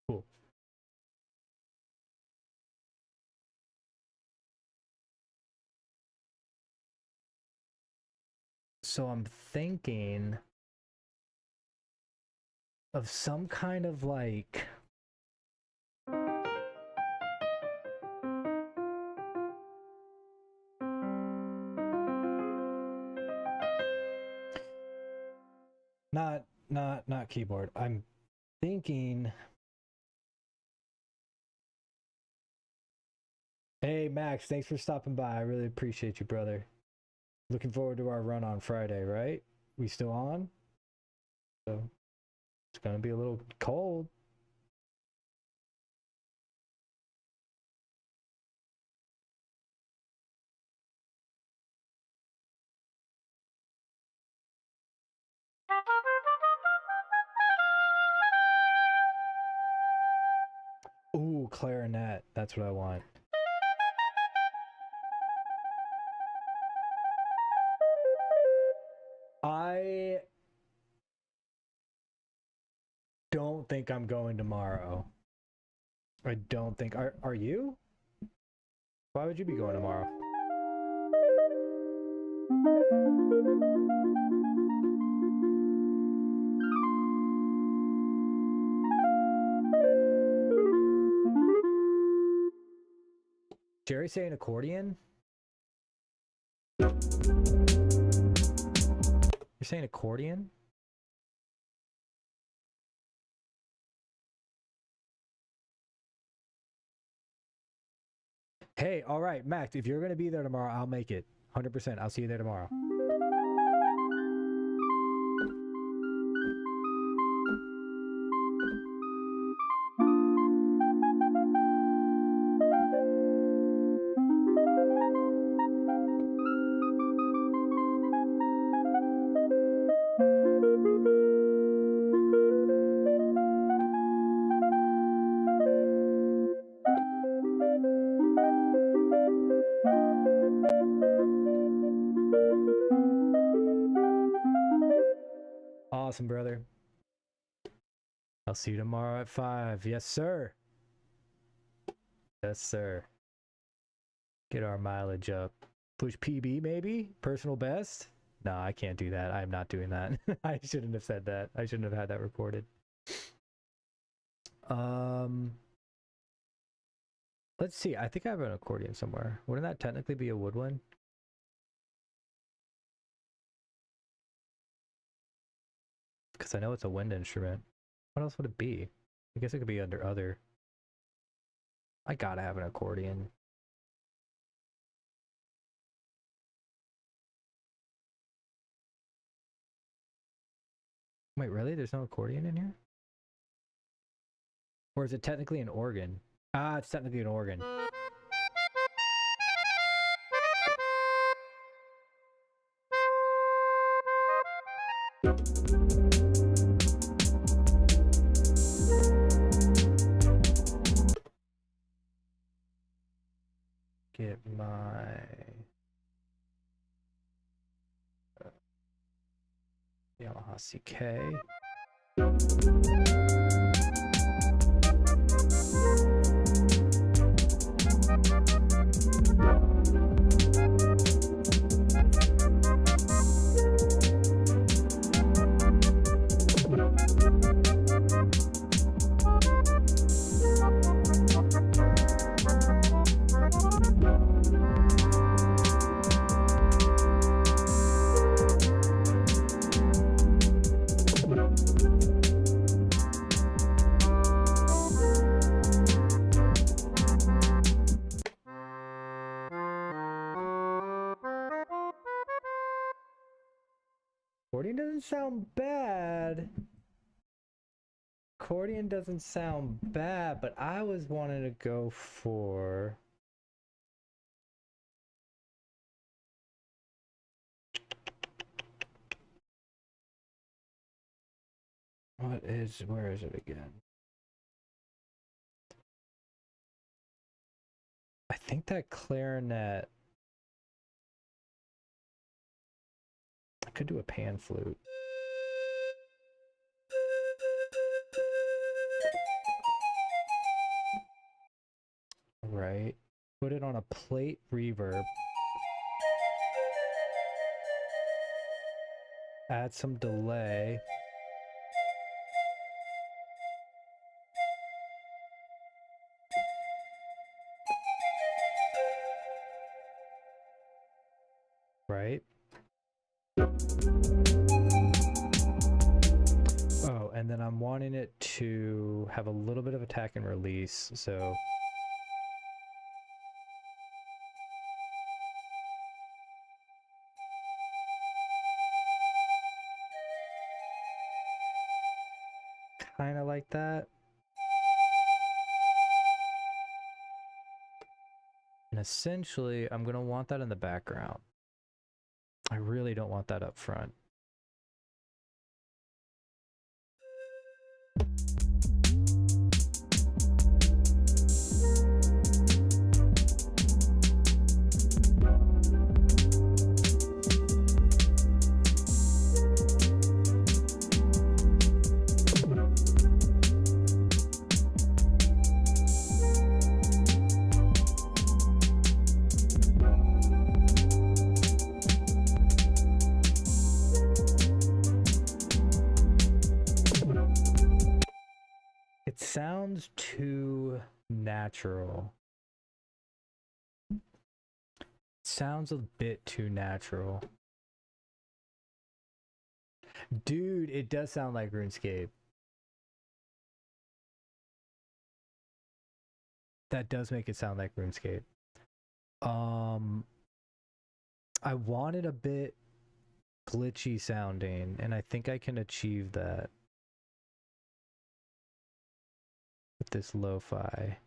Cool. So I'm thinking of some kind of like not keyboard. I'm thinking. Hey Max, thanks for stopping by. I really appreciate you, brother. Looking forward to our run on Friday, right? We still on? So it's gonna be a little cold. Ooh, clarinet. That's what I want. I don't think I'm going tomorrow. I don't think. Are you? Why would you be going tomorrow? Jerry saying accordion? You're saying accordion? Hey, all right, Max, if you're going to be there tomorrow, I'll make it. 100%. I'll see you there tomorrow. Awesome, brother. I'll see you tomorrow at 5. Yes, sir. Yes, sir. Get our mileage up. Push PB, maybe? Personal best? No, I can't do that. I'm not doing that. I shouldn't have said that. I shouldn't have had that recorded. Let's see. I think I have an accordion somewhere. Wouldn't that technically be a woodwind? Because I know it's a wind instrument. What else would it be? I guess it could be under other. I gotta have an accordion. Wait, really? There's no accordion in here? Or is it technically an organ? Ah, it's technically an organ. Get my Yamaha CK. Accordion doesn't sound bad. Accordion doesn't sound bad, but I was wanting to go for... where is it again? I think that clarinet... I could do a pan flute. Right. Put it on a plate reverb. Add some delay. Right. Oh, and then I'm wanting it to have a little bit of attack and release, so... kind of like that. And essentially, I'm going to want that in the background. I really don't want that up front. It sounds too natural. It sounds a bit too natural. Dude, it does sound like RuneScape. That does make it sound like RuneScape. I wanted a bit glitchy sounding, and I think I can achieve that with this lo-fi.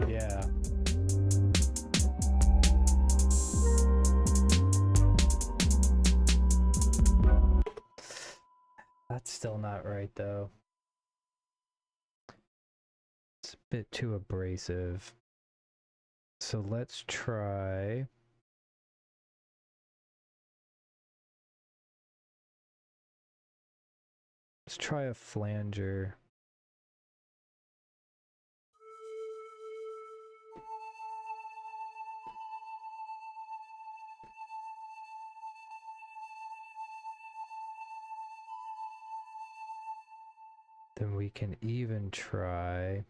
Yeah. That's still not right, though. It's a bit too abrasive. So let's try... Let's try a flanger. Then we can even try...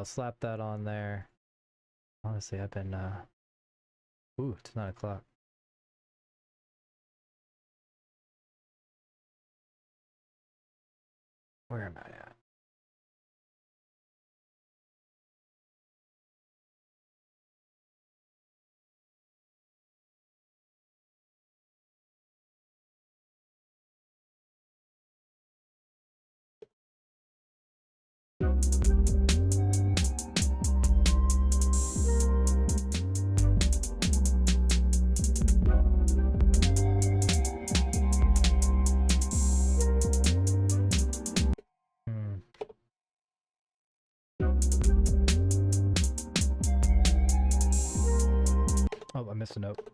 I'll slap that on there. Honestly, I've been ooh, it's 9 o'clock. Where am I at? Oh, I missed a note.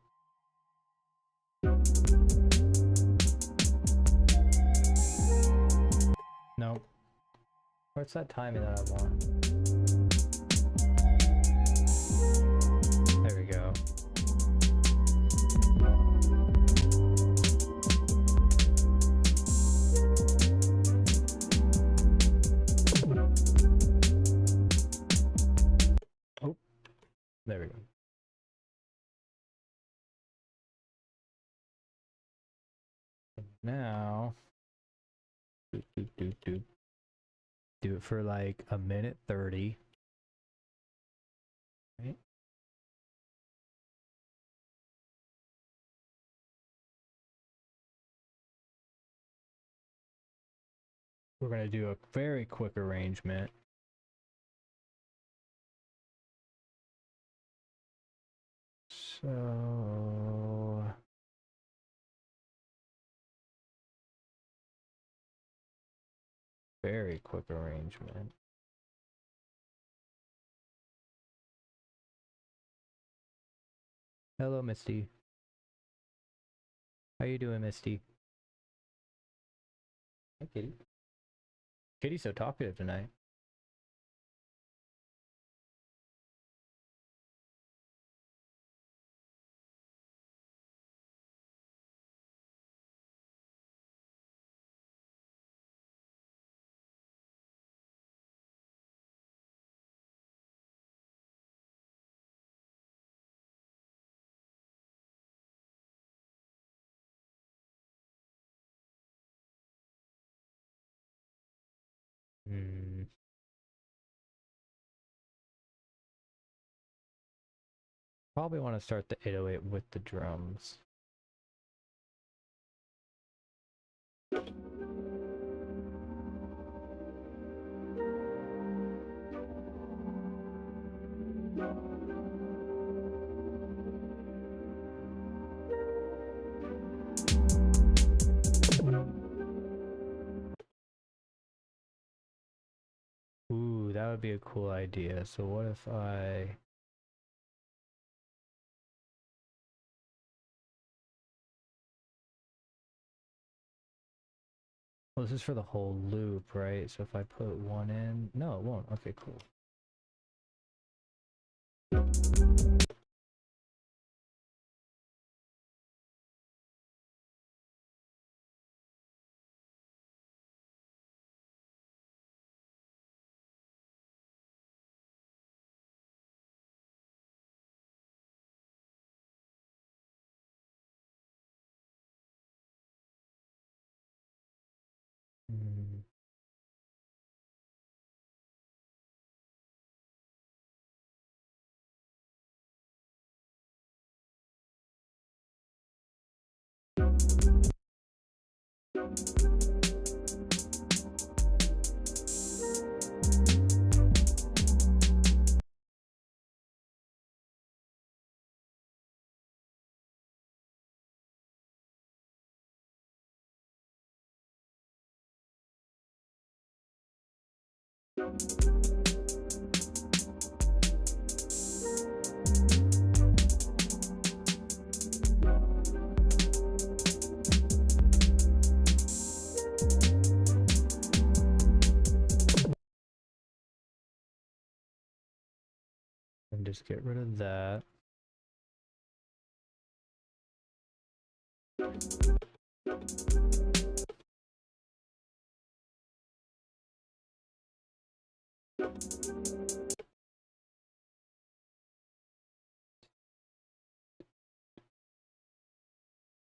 No. Where's that timing that I want? There we go. Oh, there we go. Now, do it for like a minute 30. Right. We're going to do a very quick arrangement. So very quick arrangement. Hello, Misty. How you doing, Misty? Hi, Kitty. Kitty's so talkative tonight. Probably want to start the 808 with the drums. Ooh, that would be a cool idea. So what if I... Well, this is for the whole loop, right? So if I put one in... No, it won't. Okay, cool. And just get rid of that.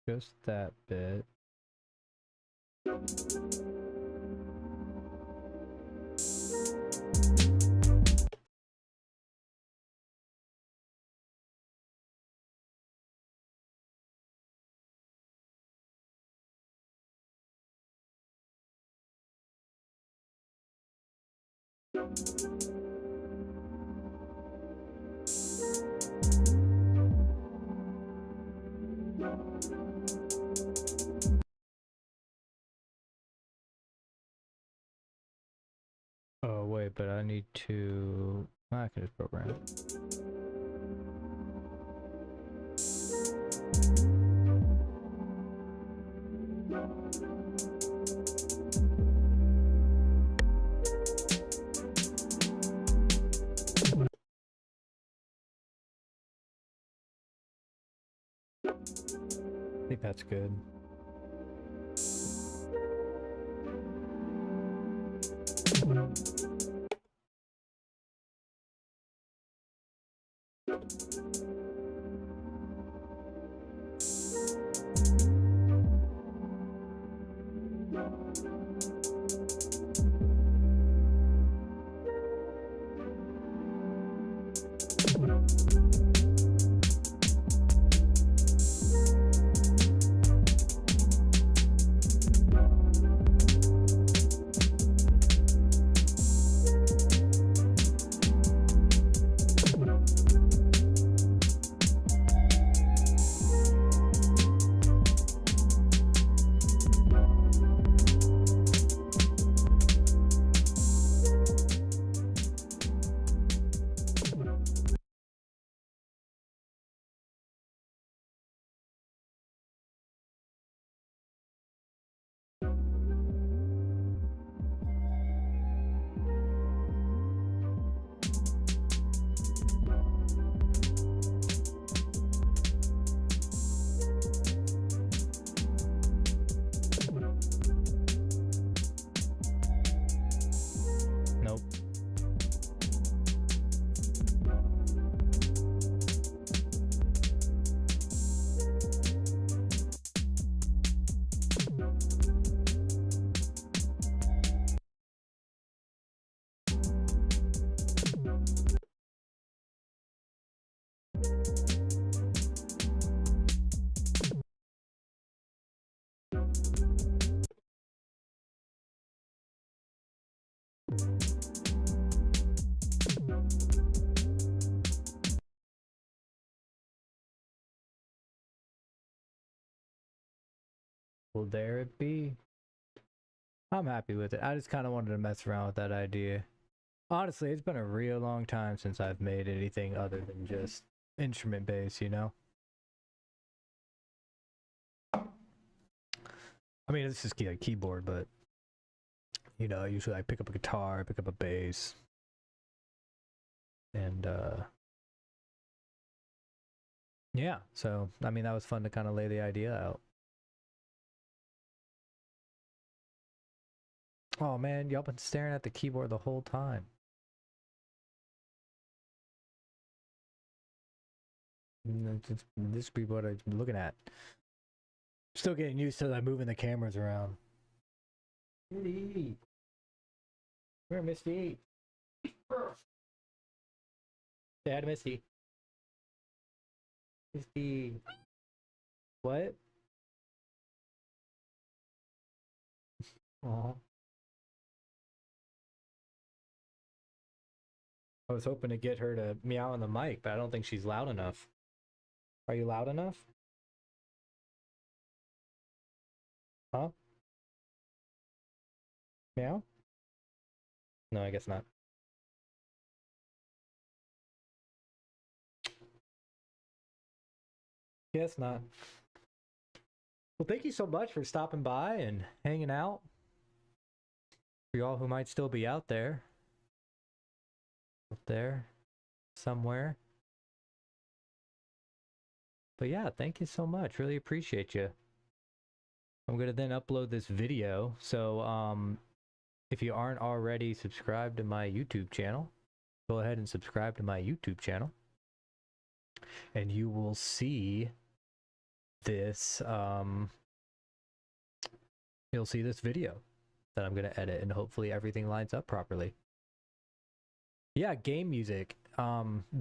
Just that bit. Oh wait, but I need to... I can just program it. I think that's good. Nope. Will there it be? I'm happy with it. I just kind of wanted to mess around with that idea. Honestly, it's been a real long time since I've made anything other than just instrument bass, you know? I mean, this is like keyboard, but you know, usually I pick up a guitar, pick up a bass, and yeah, so I mean, that was fun to kind of lay the idea out. Oh man, y'all been staring at the keyboard the whole time. This be what I'm looking at. Still getting used to like moving the cameras around. Misty. Where, Misty? Dad, Misty. Misty. What? Aw. I was hoping to get her to meow on the mic, but I don't think she's loud enough. Are you loud enough? Huh? Meow? No, I guess not. Guess not. Well, thank you so much for stopping by and hanging out. For y'all who might still be out there. Up there. Somewhere. But yeah, thank you so much. Really appreciate you. I'm going to then upload this video. So, if you aren't already subscribed to my YouTube channel, go ahead and subscribe to my YouTube channel. And you will see this you'll see this video that I'm gonna edit, and hopefully everything lines up properly. Yeah, game music.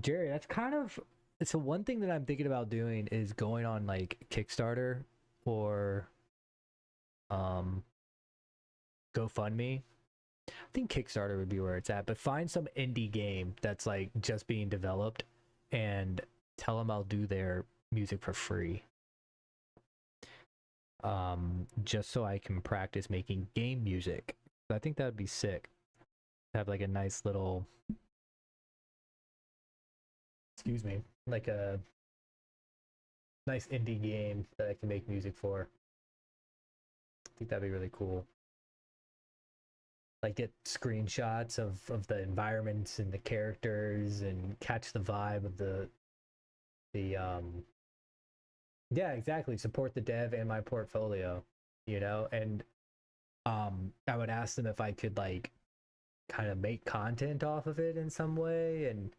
Jerry, that's kind of, so one thing that I'm thinking about doing is going on like Kickstarter or GoFundMe. I think Kickstarter would be where it's at, but find some indie game that's like just being developed and tell them I'll do their music for free. Just so I can practice making game music. I think that would be sick. Have like a nice little, excuse me, like a nice indie game that I can make music for. I think that'd be really cool. Like get screenshots of the environments and the characters and catch the vibe of the yeah, exactly, support the dev and my portfolio, you know. And I would ask them if I could like kind of make content off of it in some way, and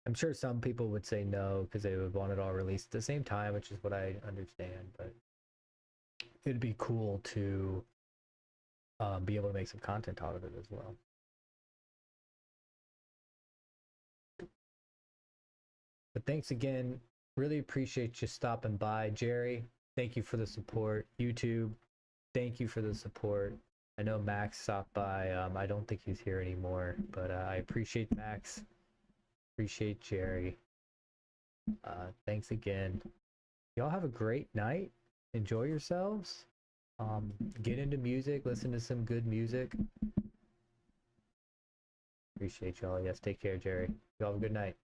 I'm sure some people would say no because they would want it all released at the same time, which is what I understand, but it'd be cool to be able to make some content out of it as well. But thanks again. Really appreciate you stopping by, Jerry. Thank you for the support. YouTube, thank you for the support. I know Max stopped by. I don't think he's here anymore, but I appreciate Max. Appreciate Jerry. Thanks again. Y'all have a great night. Enjoy yourselves. Get into music. Listen to some good music. Appreciate y'all. Yes, take care, Jerry. Y'all have a good night.